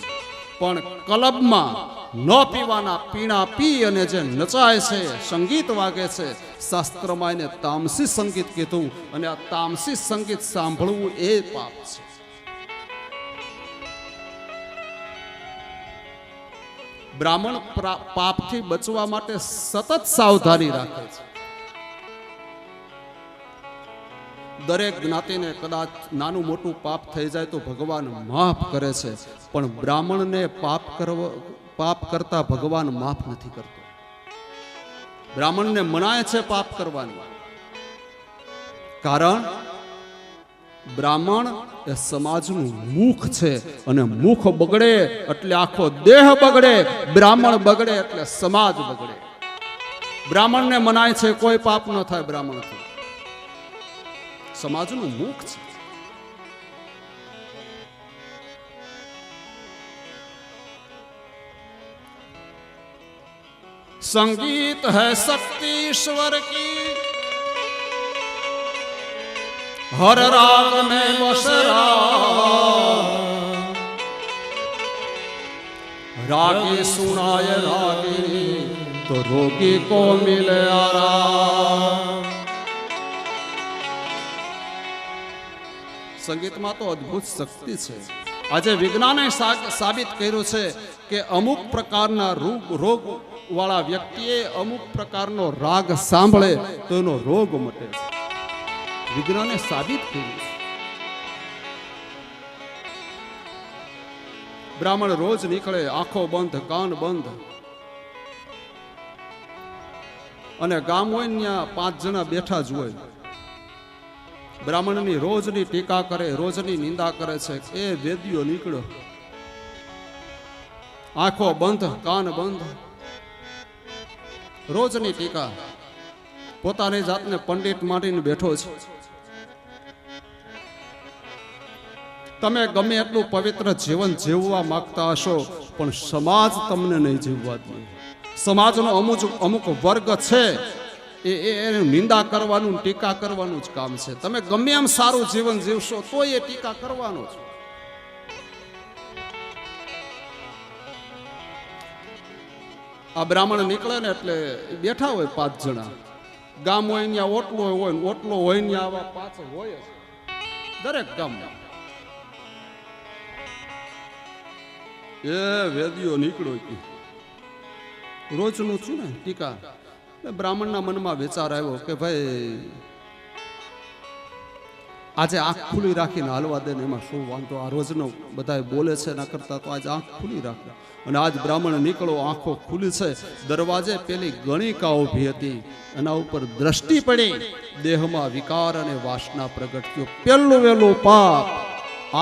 પણ ક્લબમાં ન પીવાના પીણા પી અને જે નચાય છે, સંગીત વાગે છે, શાસ્ત્રમાં એને તામસી સંગીત કીધું. અને આ તામસી સંગીત સાંભળવું એ પાપ છે. બ્રાહ્મણ પાપથી બચવા માટે સતત સાવધાની રાખે છે. દરેક જ્ઞાતિને કદાચ નાનું મોટું પાપ થઈ જાય તો ભગવાન માફ કરે છે, પણ બ્રાહ્મણને પાપ કરતા ભગવાન માફ નથી કરતો. બ્રાહ્મણને મનાય છે પાપ કરવાની, કારણ બ્રાહ્મણ એ સમાજનું મુખ છે, અને મુખ બગડે એટલે આખો દેહ બગડે, બ્રાહ્મણ બગડે એટલે સમાજ બગડે. બ્રાહ્મણને મનાય છે કોઈ પાપ ન થાય બ્રાહ્મણથી, સમાજનું મુખ છે. संगीत है शक्ति ईश्वर की, हर राग में बसरा, रागी सुनाए रागिनी तो रोगी को मिले आराम. સંગીતમાં તો અદ્ભુત શક્તિ છે. આજે વિજ્ઞાને સાબિત કર્યું છે કે અમુક પ્રકારના રોગ વાળા વ્યક્તિએ અમુક પ્રકારનો રાગ સાંભળે તો એનો રોગ મટે છે. વિજ્ઞાને સાબિત કર્યું છે. બ્રાહ્મણ રોજ નીકળે, આંખો બંધ, કાન બંધ, અને ગામ હોય ને ત્યાં 5 જણા બેઠા જ હોય. બ્રાહ્મણની રોજની ટીકા કરે, રોજની નિંદા કરે છે. એ વેદ્યો નીકળ્યો, આંખો બંધ, કાન બંધ, રોજની ટીકા, પોતાની જાતને પંડિત માનીને બેઠો છે. તમે ગમે એટલું પવિત્ર જીવન જીવવા માંગતા હશો, પણ સમાજ તમને નહીં જીવવા દે. સમાજનો અમુક વર્ગ છે એ નિંદા કરવાનું, ટીકા કરવાનું જ કામ છે. તમે ગમે એમ સારું જીવન જીવશો તો એ ટીકા કરવાનું છે. આ બ્રાહ્મણ નીકળે ને એટલે બેઠા હોય 5 જણા. ગામ હોય ત્યાં ઓટલો હોય, ઓટલો હોય ત્યાં આવા 5 હોય જ દરેક ગામમાં. એ વેદીઓ નીકળ્યો, રોજનું છું ને ટીકા. બ્રાહ્મણના મનમાં વિચાર આવ્યો કે ભાઈ આજે આંખ ખુલ્લી રાખીને હાલવા દે ને, એમાં શું વાંધો? આ રોજનો બધા બોલે છે એના કરતા તો આજે આંખ ખુલ્લી રાખે. અને આજ બ્રાહ્મણ નીકળો, આંખો ખુલ્લી છે. દરવાજે પેલી ગણિકા ઊભી હતી, એના ઉપર દ્રષ્ટિ પડી, દેહમાં વિકાર અને વાસના પ્રગટ થયો. પહેલું વહેલું પાપ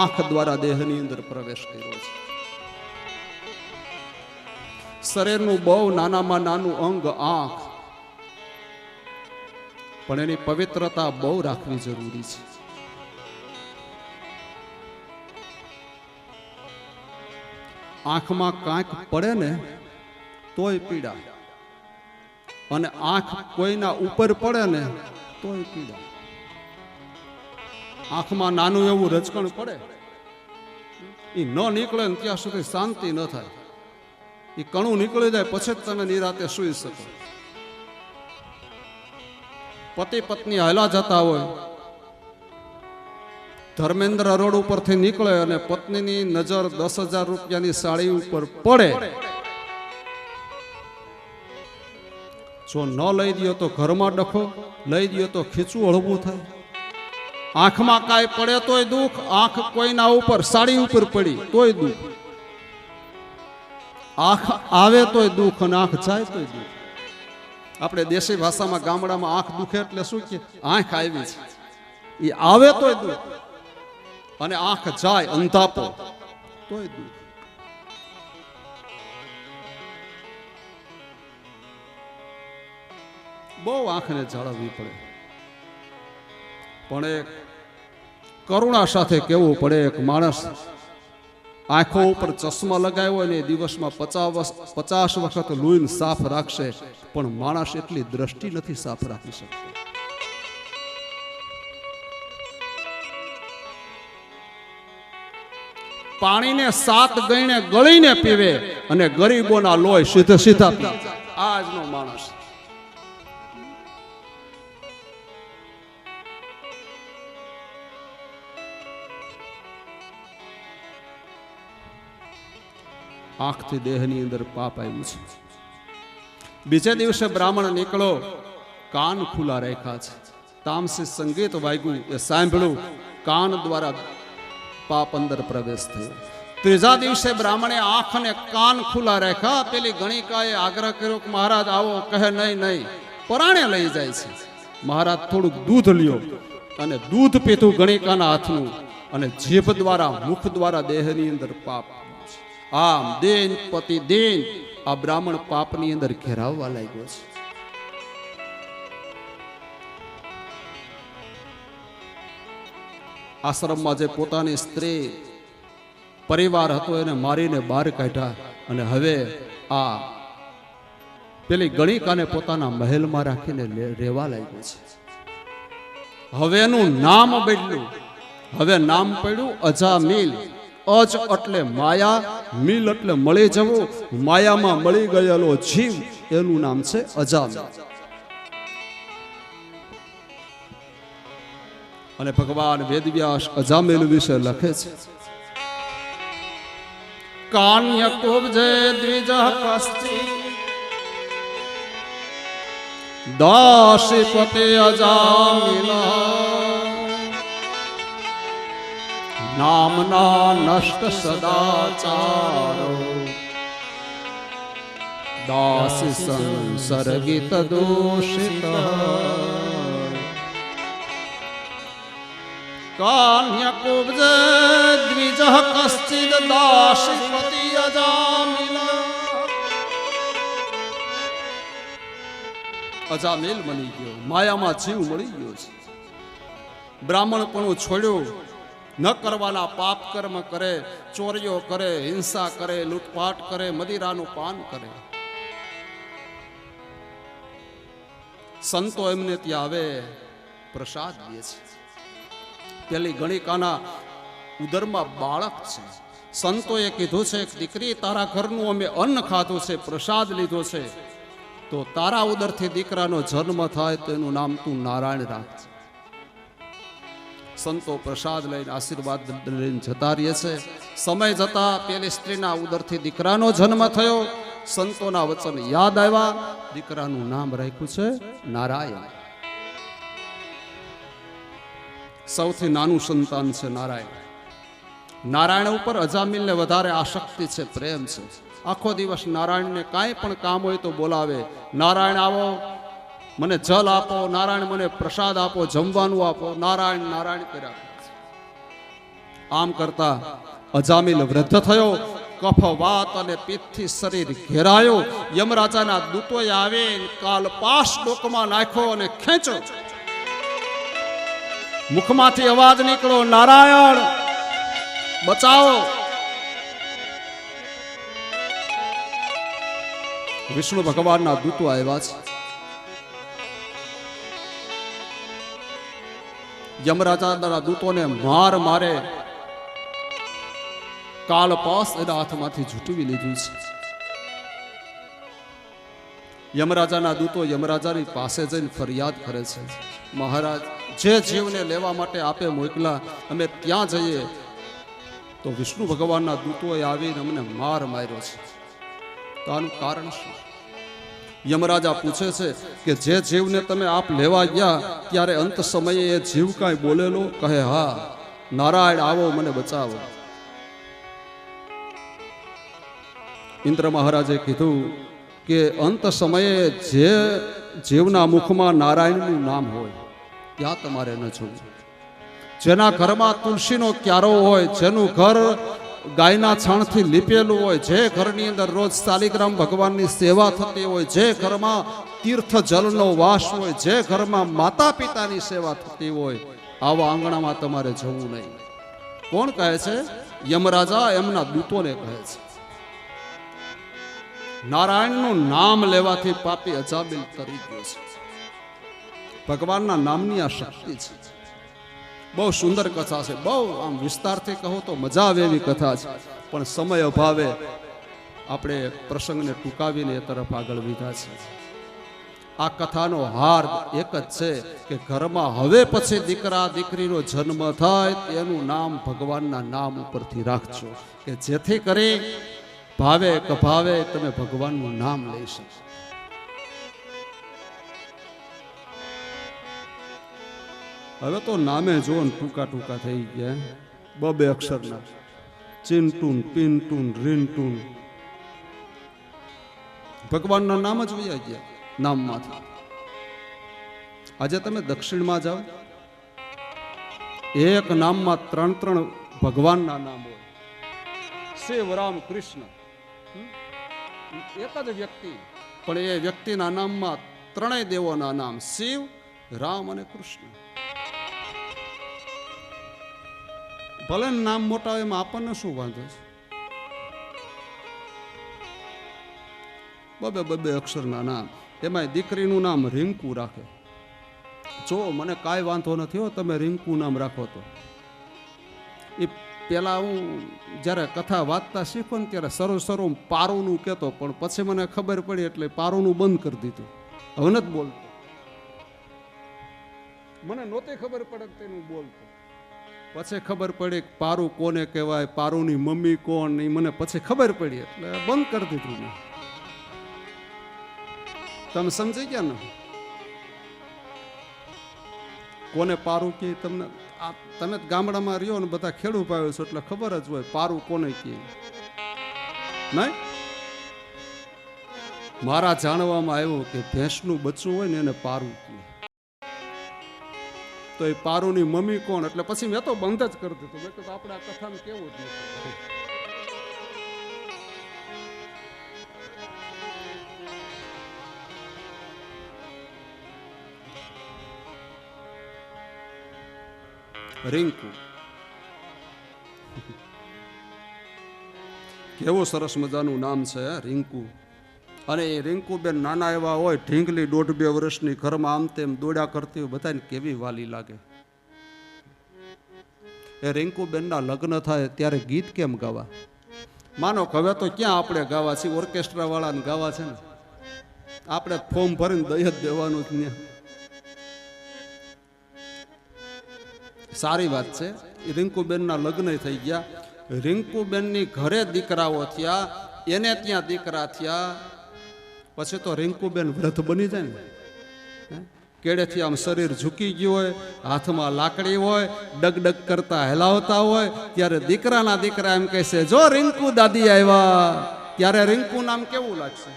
આંખ દ્વારા દેહની અંદર પ્રવેશ કર્યો છે. શરીરનું બહુ નાનામાં નાનું અંગ આંખ, પણ એની પવિત્રતા બહુ રાખવી જરૂરી છે. આંખમાં કાંઈક પડે ને તોય પીડા, અને આંખ કોઈના ઉપર પડે ને તોય પીડા. આંખમાં નાનું એવું રજકણ પડે, એ ન નીકળે ને ત્યાં સુધી શાંતિ ન થાય. એ કણું નીકળી જાય પછી જ તમે નિરાતે સૂઈ શકો. પતિ પત્ની હાલા જતા હોય, ધર્મેન્દ્ર રોડ ઉપરથી નીકળે અને પત્નીની નજર 10,000 રૂપિયાની સાડી ઉપર પડે. જો ન લઈ દો તો ઘરમાં ડખો, લઈ દો તો ખીચું હળવું થાય. આંખમાં કાંઈ પડે તોય દુઃખ, આંખ કોઈના ઉપર સાડી ઉપર પડી તોય દુઃખ, આંખ આવે તોય દુઃખ અને આંખ જાય તોય દુઃખ. આપણે દેશી ભાષામાં ગામડામાં આંખ દુખે એટલે શું કે આંખ આવી છે, એ આવે તોય દુઃખ અને આંખ જાય અંધાપો તોય દુઃખ. બહુ આંખને જાળવવી પડે, પણ એક કરુણા સાથે કહેવું પડે. એક માણસ આંખો ઉપર ચશ્મા લગાવ્યો ને દિવસમાં 50 વખત લોહીને સાફ રાખશે, પણ માણસ એટલી દ્રષ્ટિ નથી સાફ રાખી શકતો. પાણીને 7 ગણીને ગળીને પીવે અને ગરીબોના લોહી સીધા પીવે. આજનો માણસ આંખથી દેહની અંદર પાપ આવ્યું છે. બીજે દિવસે બ્રાહ્મણ નીકળો, કાન ખુલ્લા રાખ્યા છે, તામસી સંગીત વાગ્યું, એ સાંભળ્યું, કાન દ્વારા પાપ અંદર પ્રવેશ થયો. ત્રીજા દિવસે બ્રાહ્મણે આંખ અને કાન ખુલ્લા રાખ્યા. પેલી ગણિકાએ આગ્રહ કર્યો કે મહારાજ આવો, કહે નહીં, પરાણે લઈ જાય છે. મહારાજ થોડુંક દૂધ લ્યો અને દૂધ પીધું ગણિકાના હાથનું, અને જીભ દ્વારા મુખ દ્વારા દેહની અંદર પાપ. આમ દિન પતિ દિન આ બ્રાહ્મણ પાપની અંદર ઘેરાવવા લાગ્યો છે. આશ્રમમાં જે પોતાની સ્ત્રી પરિવાર હતો એને મારીને બહાર કાઢ્યા, અને હવે આ પેલી ગણિકાને પોતાના મહેલમાં રાખીને રહેવા લાગ્યો છે. હવે એનું નામ બદલ્યું. હવે નામ પડ્યું અજામિલ. અજ એટલે માયા, મિલ એટલે મળી જવું. માયામાં મળી ગયેલો જીવ, એનું નામ છે અજામિલ. અને ભગવાન વેદવ્યાસ અજામિલ વિશે લખે છે, કાન્ય કુબ્જે દ્વિજ કશ્ચિ દાસીપતે અજામિલા નામના નષ્ટ સદાચારો દાસી સંસર્ગિત દોષિત કાન્ય કુબ્જે દ્વિજ કશ્ચિદ દાસીપતિ અજામિલા. અજામિલ બની ગયો, માયામાં જીવ મળી ગયો છે. બ્રાહ્મણપણું છોડ્યું, ન કરવાના પાપ કર્મ કરે, ચોરીઓ કરે, હિંસા કરે, લૂંટફાટ કરે, મદિરાનું પાન કરે. સંતો એમને ત્યાં આવે, પ્રસાદ દે છે. પેલી ગણિકાના ઉદરમાં બાળક છે. સંતોએ કીધું છે કે દીકરી, તારા ઘરનું અમે અન્ન ખાધું છે, પ્રસાદ લીધો છે, તો તારા ઉદરથી દીકરાનો જન્મ થાય તો એનું નામ તું નારાયણ રાખજે. સંતો પ્રસાદ લઈને આશીર્વાદ લઈને જતા રહે છે. સમય જતા પેલી સ્ત્રીના ઉદરથી દીકરાનો જન્મ થયો. સંતોના વચન યાદ આવ્યા, દીકરાનું નામ રાખ્યું છે નારાયણ. સૌથી નાનું સંતાન છે નારાયણ. નારાયણ ઉપર અજામિલને વધારે આસક્તિ છે, પ્રેમ છે. આખો દિવસ નારાયણને કાંઈ પણ કામ હોય તો બોલાવે, નારાયણ આવો, મને જલ આપો, નારાયણ મને પ્રસાદ આપો, જમવાનું આપો, નારાયણ નારાયણ કર્યા. આમ કરતા અજામિલ વૃદ્ધ થયો. કફ વાત અને પિત્તથી શરીર ઘેરાયો. યમરાજાના દૂતોએ આવે, કાલપાશ ડોકમાં નાખ્યો અને ખેંચો. મુખમાંથી અવાજ નીકળો, નારાયણ બચાવો. વિષ્ણુ ભગવાનના દૂતો આવ્યા છે. યમરાજાના દૂતોને મારે કાલપાસ એના હાથમાંથી ઝૂંટવી લીધું છે. યમરાજાના દૂતો યમરાજાની પાસે જઈને ફરિયાદ કરે છે, મહારાજ, જે જીવને લેવા માટે આપે મોકલા, અમે ત્યાં જઈએ તો વિષ્ણુ ભગવાનના દૂતોએ આવીને અમને માર્યો છે. તો આનું કારણ શું? યમરાજા પૂછે છે કે જે જીવને તમે આપ લેવા ગયા ત્યારે અંત સમયે એ જીવ કાંઈ બોલેલો? કહે હા, નારાયણ આવો મને બચાવો. ઇન્દ્ર મહારાજે કીધું કે અંત સમયે જે જીવના મુખમાં નારાયણનું નામ હોય ત્યાં તમારે ન જોવું. જેના ઘરમાં તુલસીનો ક્યારો હોય, જેનું ઘર ગાયના છાણથી લીપેલું હોય, જે ઘરની અંદર રોજ શાલિગ્રામ ભગવાનની સેવા થતી હોય, જે ઘરમાં તીર્થ જલનો વાસ હોય, જે ઘરમાં માતા પિતાની સેવા થતી હોય, આવા આંગણામાં તમારે જવું નહીં. કોણ કહે છે? યમરાજા એમના દૂતોને કહે છે. નારાયણનું નામ લેવાથી પાપી અજામિલ તરી ગયો છે. ભગવાનના નામની આ શક્તિ છે. બહુ સુંદર કથા છે, બહુ આમ વિસ્તારથી કહો તો મજા આવે એવી કથા છે, પણ સમય અભાવે આપણે પ્રસંગને ટૂંકાવીને એ તરફ આગળ વધ્યા છે. આ કથાનો હાર એક જ છે કે ઘરમાં હવે પછી દીકરા દીકરીનો જન્મ થાય તેનું નામ ભગવાનના નામ ઉપરથી રાખજો, કે જેથી કરી ભાવે કભાવે તમે ભગવાનનું નામ લઈ શકો. હવે તો નામે જો ટૂંકા ટૂંકા થઈ ગયા, બે અક્ષરના, ચિંટુન પિન્ટુન રીન્ટુન. ભગવાનના નામ જ વયા ગયા નામમાંથી. આજે તમે દક્ષિણમાં જાઓ, એક નામમાં 3 ભગવાનના નામ હોય. શિવ રામ કૃષ્ણ, એક જ વ્યક્તિ, પણ એ વ્યક્તિના નામમાં 3 દેવોના નામ શિવ, રામ અને કૃષ્ણ. ભલે નામ મોટા એમાં આપણને શું વાંધો છે? બે અક્ષરના નામ, એમાં દીકરીનું નામ રિંકુ રાખે. જો મને કાંઈ વાંધો નથી હો, તમે રિંકુ નામ રાખો તો. એ પેલા હું જ્યારે કથા વાંચતા શીખો ને ત્યારે શરૂ પારુનું કહેતો, પણ પછી મને ખબર પડી એટલે પારુનું બંધ કરી દીધું. હવે નથી બોલતો, મને નહોતી ખબર પડે તેનું બોલતો. પછી ખબર પડી પારું કોને કહેવાય, પારુની મમ્મી કોણ, એ મને પછી ખબર પડી એટલે બંધ કરી દીધું મેં. તમે સમજી ગયા ને કોને પારું કે? તમને તમે ગામડામાં રહ્યો ને બધા ખેડૂત પાયો છો એટલે ખબર જ હોય પારું કોને કે. નહીં, મારા જાણવામાં આવ્યું કે ભેંસનું બચ્ચું હોય ને એને પારું કહે. તો એ પારુની મમ્મી કોણ? એટલે પછી મેં તો બંધ જ કરી દીધું. મેં કીધું આપણે આ કથામાં કેવું જ નથી. રિંકુ કેવું સરસ મજાનું નામ છે રિંકુ. અને એ રિંકુ બેન નાના એવા હોય, ઢીંગલી 1.5-2 વર્ષની, ઘરમાં આમ તેમ દોડ્યા કરતી હોય, બધાને કેવી વાલી લાગે. એ રિંકુ બેનના લગ્ન થાય ત્યારે ગીત કેમ ગાવા? માનો હવે તો ક્યાં આપણે ગાવા છીએ, ઓર્કેસ્ટ્રા વાળાને ગાવા છે ને. આપણે ફોર્મ ભરીને દઈ જ દેવાનું જ ને. સારી વાત છે. રિંકુબેનના લગ્ન થઈ ગયા, રિંકુબેનની ઘરે દીકરાઓ થયા, એને ત્યાં દીકરા થયા. પછી તો રિંકુબેન વ્રત બની જાય ને. કેડેથી આમ શરીર ઝૂકી ગયું હોય, હાથમાં લાકડી હોય, ડગડગ કરતા હલાવતા હોય, ત્યારે દીકરાના દીકરા એમ કહેશે જો રિંકુ દાદી આવ્યા. ત્યારે રિંકુ નામ કેવું લાગશે?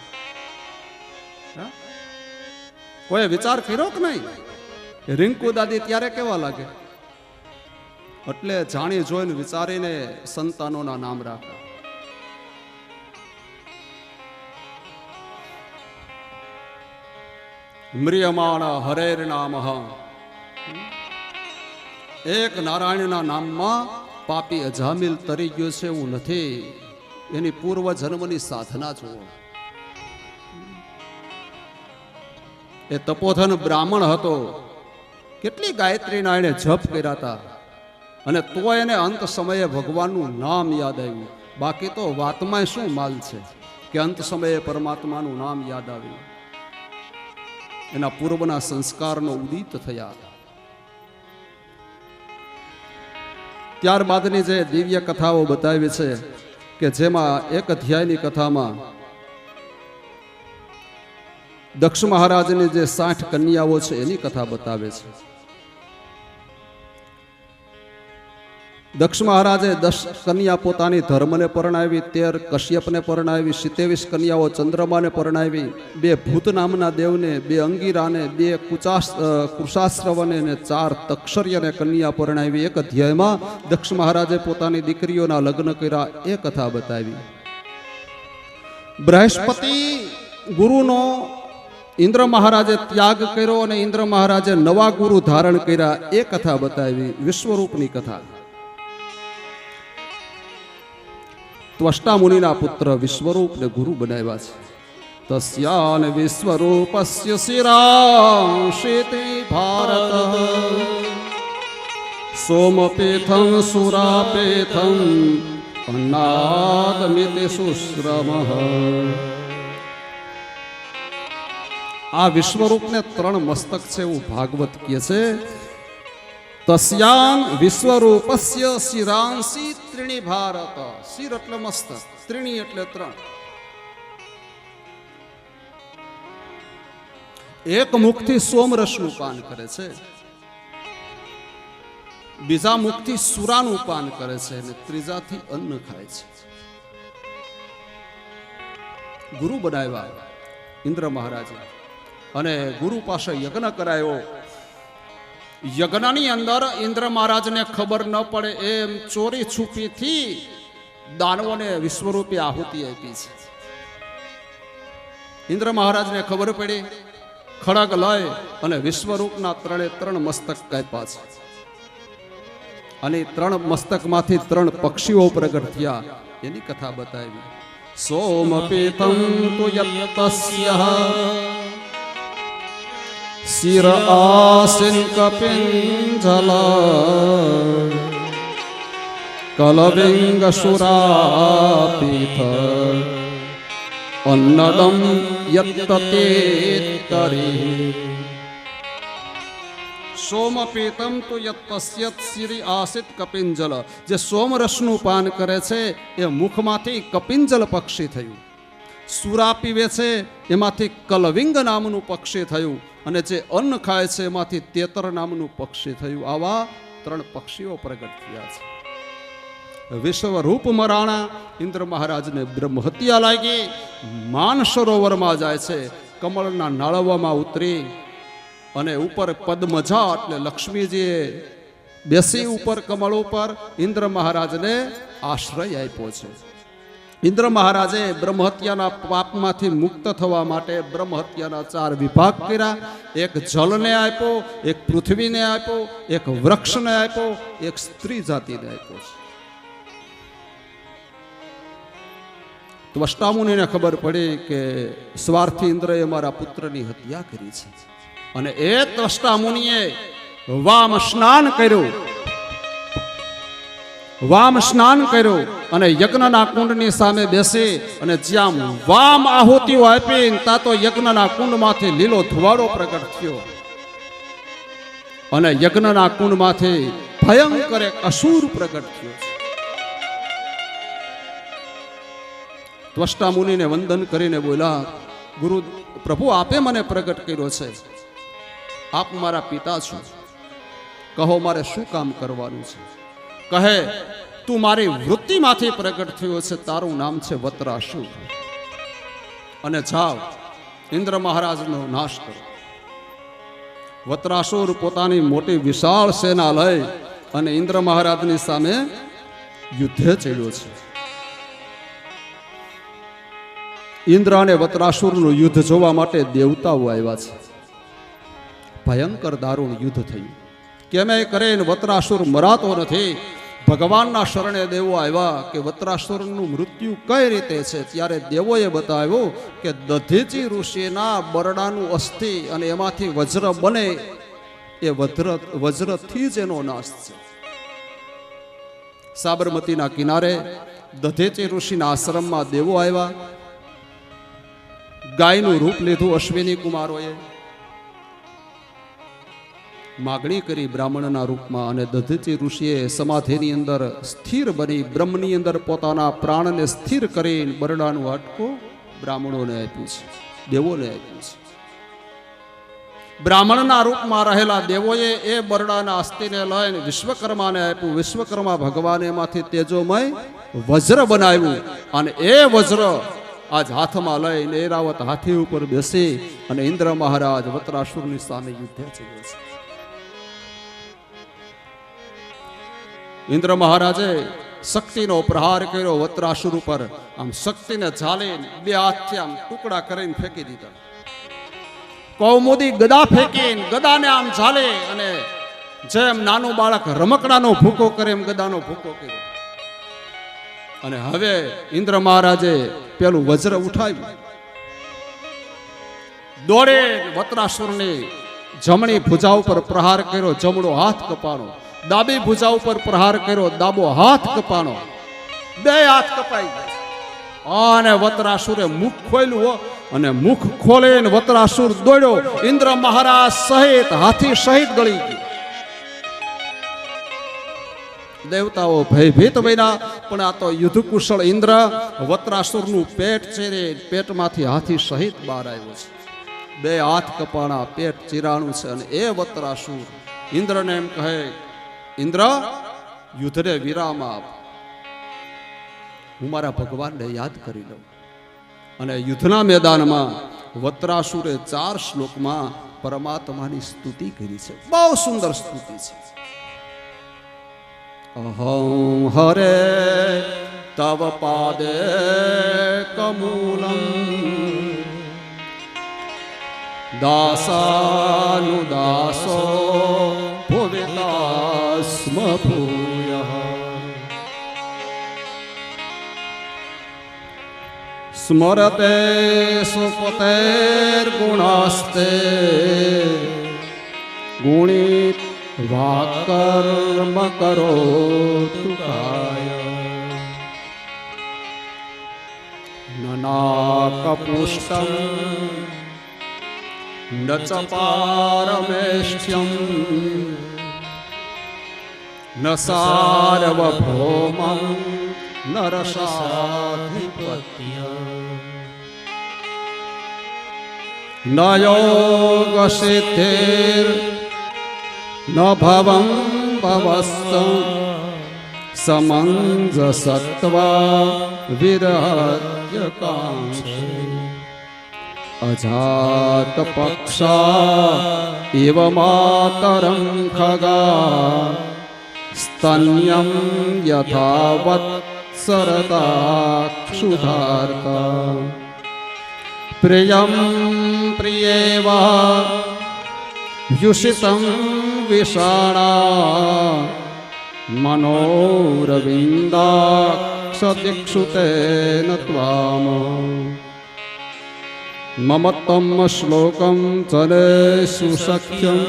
કોઈ વિચાર કર્યો કે નહીં? રિંકુ દાદી ત્યારે કેવા લાગે? એટલે જાણી જોઈને વિચારીને સંતાનોના નામ રાખો. મ્રિયમાણ હરેર નામ, એક નારાયણના નામમાં પાપી અજામિલ તરી ગયો છે એવું નથી. એની પૂર્વ જન્મની સાધના જુઓ. એ તપોધન બ્રાહ્મણ હતો, કેટલી ગાયત્રીના એને જપ કર્યા હતા, અને તો એને અંત સમયે ભગવાનનું નામ યાદ આવ્યું. બાકી તો વાતમાં શું માલ છે કે અંત સમયે પરમાત્માનું નામ યાદ આવ્યું. એના પૂર્વના સંસ્કારનો ઉદિત થયા. ત્યારબાદની જે દિવ્ય કથાઓ બતાવી છે કે જેમાં એક અધ્યાયની કથામાં દક્ષ મહારાજની જે 60 કન્યાઓ છે એની કથા બતાવે છે. દક્ષ મહારાજે 10 કન્યા પોતાની ધર્મને પરણાવી, 13 કશ્યપને પરણાવી, 27 કન્યાઓ ચંદ્રમાને પરણાવી, 2 ભૂત નામના દેવને, 2 અંગીરાને, 2 કુશાશ્રવને અને 4 તક્ષર્યને કન્યા પરણાવી. એક અધ્યાયમાં દક્ષ મહારાજે પોતાની દીકરીઓના લગ્ન કર્યા એ કથા બતાવી. બૃહસ્પતિ ગુરુનો ઇન્દ્ર મહારાજે ત્યાગ કર્યો અને ઇન્દ્ર મહારાજે નવા ગુરુ ધારણ કર્યા એ કથા બતાવી. વિશ્વરૂપની કથા. ત્વષ્ટા મુનિના પુત્ર વિશ્વરૂપને ગુરુ બનાવ્યા છે. તસ્યાન વિશ્વરૂપસ્ય શિરાંશિતે ભારત સોમપેથમ સુરાપેથમ અન્નાદમિતિ સુશ્રમઃ. આ વિશ્વરૂપને 3 મસ્તક છે એવું ભાગવત કહે છે. તસ્યાન વિશ્વરૂપસ્ય શિરાંશી ત્રીણી ભારત. શિર એટલે મસ્તક, ત્રીણી એટલે 3. એક મુખથી સોમરસનું પાન કરે છે, બીજા મુખથી સુરાનું પાન કરે છે અને ત્રીજાથી અન્ન ખાય છે. ગુરુ બનાવ્યા ઇન્દ્ર મહારાજે અને ગુરુ પાસે યજ્ઞ કરાયો. યજ્ઞની અંદર ઇન્દ્ર મહારાજને ખબર ન પડે એમ ચોરી છુપીથી દાનવોને વિશ્વરૂપી આહુતિ આપી છે. ઇન્દ્ર મહારાજને ખબર પડી, ખડગ લય અને વિશ્વરૂપના 3 મસ્તક કાપ્યા છે. અને 3 મસ્તકમાંથી 3 પક્ષીઓ પ્રગટ થયા એની કથા બતાવી. સોમપીતમ તુ યત્તસ્ય શિર આસિન કપિંજલ કલવિંગ સુરાપીથ અન્નદમ યત્તતેતરી. સોમપીતમ તો યત્તસ્યત શિરી આસિત કપિંજલ. જે સોમરસનું પાન કરે છે એ મુખમાંથી કપિંજલ પક્ષી થયું. સુરા પીવે છે એમાંથી કલવિંગ નામનું પક્ષી થયું અને જે અન્ન ખાય છે એમાંથી તેતર નામનું પક્ષી થયું. આવા 3 પક્ષીઓ પ્રગટ થયા છે. વિશ્વરૂપ મરાણા ઇન્દ્ર મહારાજને બ્રહ્મ હત્યા લાગી. માનસરોવરમાં જાય છે, કમળના નાળવામાં ઉતરી અને ઉપર પદ્મજા એટલે લક્ષ્મીજીએ બેસી ઉપર કમળ ઉપર ઇન્દ્ર મહારાજને આશ્રય આપ્યો છે. ઇન્દ્ર મહારાજે બ્રહ્મ હત્યાના પાપમાંથી મુક્ત થવા માટે બ્રહ્મ હત્યાના 4 વિભાગ કર્યા. એક જલને આપ્યો, એક પૃથ્વીને આપ્યો, એક વૃક્ષને આપ્યો, એક સ્ત્રી જાતિને આપ્યો છે. ત્વષ્ટા મુનિને ખબર પડી કે સ્વાર્થી ઇન્દ્રએ મારા પુત્રની હત્યા કરી છે અને એ ત્વષ્ટા મુનિએ વામ સ્નાન કર્યું. વામ સ્નાન કર્યું અને યજ્ઞના કુંડની સામે બેસી અને જ્યાં વામ આહુતિઓ આપી ત્યાં તો યજ્ઞના કુંડમાંથી લીલો ધુવાડો પ્રગટ થયો અને યજ્ઞના કુંડમાંથી ભયંકર એક અસુર પ્રગટ થયો. ત્વષ્ટા મુનિને વંદન કરીને બોલ્યા, ગુરુ પ્રભુ આપે મને પ્રગટ કર્યો છે, આપ મારા પિતા છો, કહો મારે શું કામ કરવાનું છે. કહે તું મારી વૃત્તિમાંથી પ્રગટ થયો છે, તારું નામ છે વત્રાસુર અને જાઓ ઇન્દ્ર મહારાજનો નાશ કરો. વત્રાસુર પોતાની મોટી વિશાળ સેના લઈ અને ઇન્દ્ર મહારાજની સામે યુદ્ધે ચડ્યો છે. ઇન્દ્ર અને વત્રાસુરનું યુદ્ધ જોવા માટે દેવતાઓ આવ્યા છે. ભયંકર દારૂણ યુદ્ધ થયું. કેમે કરીને વત્રાસુર મરાતો નથી. ભગવાનના શરણે દેવો આવ્યા કે વત્રાસુરનું મૃત્યુ કઈ રીતે છે. ત્યારે દેવોએ બતાવ્યું કે દધીચી ઋષિના બરડાનું અસ્થિ અને એમાંથી વજ્ર બને એ વજ્રથી જ એનો નાશ છે. સાબરમતીના કિનારે દધીચી ઋષિના આશ્રમમાં દેવો આવ્યા. ગાયનું રૂપ લીધું અશ્વિની કુમારોએ, માગણી કરી બ્રાહ્મણના રૂપમાં અને દધીચી ઋષિએ સમાધિની અંદર સ્થિર બની બ્રહ્મની અંદર પોતાના પ્રાણને સ્થિર કરી બરડાનું હાડકું બ્રાહ્મણોને આપ્યું છે, દેવોને આપ્યું છે. બ્રાહ્મણના રૂપમાં રહેલા દેવોએ એ બરડાના અસ્થિને લઈને વિશ્વકર્માને આપ્યું. વિશ્વકર્મા ભગવાન એમાંથી તેજોમય વજ્ર બનાવ્યું અને એ વજ્ર આજ હાથમાં લઈને એરાવત હાથી ઉપર બેસી અને ઇન્દ્ર મહારાજ વત્રાસુરની સામે યુદ્ધે ચડ્યો છે. ઇન્દ્ર મહારાજે શક્તિનો પ્રહાર કર્યો વત્રાસુર ઉપર. આમ શક્તિને ઝાલીને બે હાથથી આમ ટુકડા કરીને ફેંકી દીધા. કૌમુદી ગદા ફેંકીને ગદાને આમ ઝાલે અને જેમ નાનું બાળક રમકડાનો ભૂકો કરે એમ ગદાનો ભૂકો કર્યો. અને હવે ઇન્દ્ર મહારાજે પેલું વજ્ર ઉઠાવ્યું, દોડે વત્રાસુરની જમણી ભુજા ઉપર પ્રહાર કર્યો, જમણો હાથ કપાણો. ડાબી ભુજા ઉપર પ્રહાર કર્યો, ડાબો હાથ કપાણો. બે હાથ કપાઈ ગયા અને વત્રાસુરે મુખ ખોલ્યું હો. અને મુખ ખોલીને વત્રાસુર દોડ્યો. ઇન્દ્ર મહારાજ સહિત હાથી સહિત ગળી ગયો. દેવતાઓ ભયભીત બન્યા. પણ આ તો યુદ્ધ કુશળ ઇન્દ્ર વત્રાસુરનું પેટ ચીરે પેટમાંથી હાથી સહિત બહાર આવ્યો છે. બે હાથ કપાણા, પેટ ચીરાણું છે. અને એ વત્રાસુર ઇન્દ્રને એમ કહે, ઇન્દ્ર યુદ્ધને વિરામ આપ, હું મારા ભગવાનને યાદ કરી લઉં. અને યુદ્ધના મેદાનમાં વત્રાસુરે 4 શ્લોકમાં પરમાત્માની સ્તુતિ કરી છે. બહુ સુંદર સ્તુતિ છે. અહં હરે તવ પાદે કમૂલમ દાસાનુદાસો ભુવિતાસ્મ ભૂયઃ સ્મરતે સુપતેર્ગુણાસ્તે ગુણિત વાકર્મ કરોતુ કાય નનાકપુષ્ટં ન ચ પારમેષ્ઠ્યં ન સાર્વભૌમં નરસાધિપત્ય ન યોગસિદ્ધિર ન ભવં ભવસ્ત સમંજસત્વા વિરહ્ય કાંક્ષે અજાત પક્ષા ઇવ માતરં ખગા સ્તન્યં યથાવત સરતાક્ષુધાર્તા પ્રિયં પ્રિયેવા યુષિतं વિષાણા મનોરવિંદાક્ષદિક્ષુતેન ત્વામ મમ તમ શ્લોકં ચલેષુ સખ્યં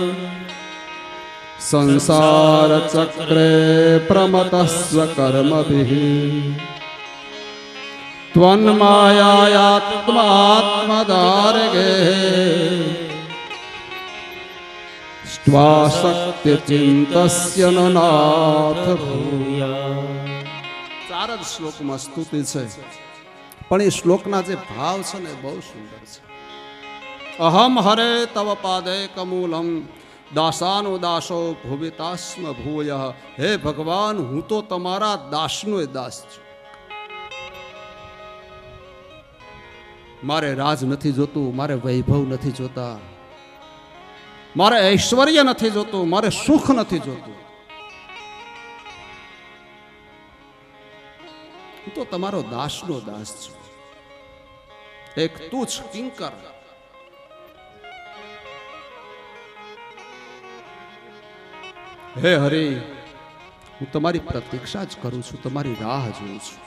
સંસાર ચક્રે પ્રમતસ્વ કર્મભિઃ ત્વન્માયાત્માત્મદાર્ગે સ્વાશક્તિ ચિંતસ્ય નાથ ભૂયા. 4 જ શ્લોકમાં સ્તુતિ છે, પણ એ શ્લોકના જે ભાવ છે ને બહુ સુંદર છે. અહમ હરે તવ પાદે કમૂલમ દાસાનુદાસો ભુવિતાસ્મ ભૂય. હે ભગવાન, હું તો તમારા દાસનો દાસ છું. મારે રાજ નથી જોતું, મારે વૈભવ નથી જોતા, મારે ઐશ્વર્ય નથી જોતું, મારે સુખ નથી જોતું. હું તો તમારો દાસનો દાસ છું, એક તુચ્છ કિંકર. હે હરિ, હું તમારી પ્રતીક્ષા જ કરું છું, તમારી રાહ જોઉં છું.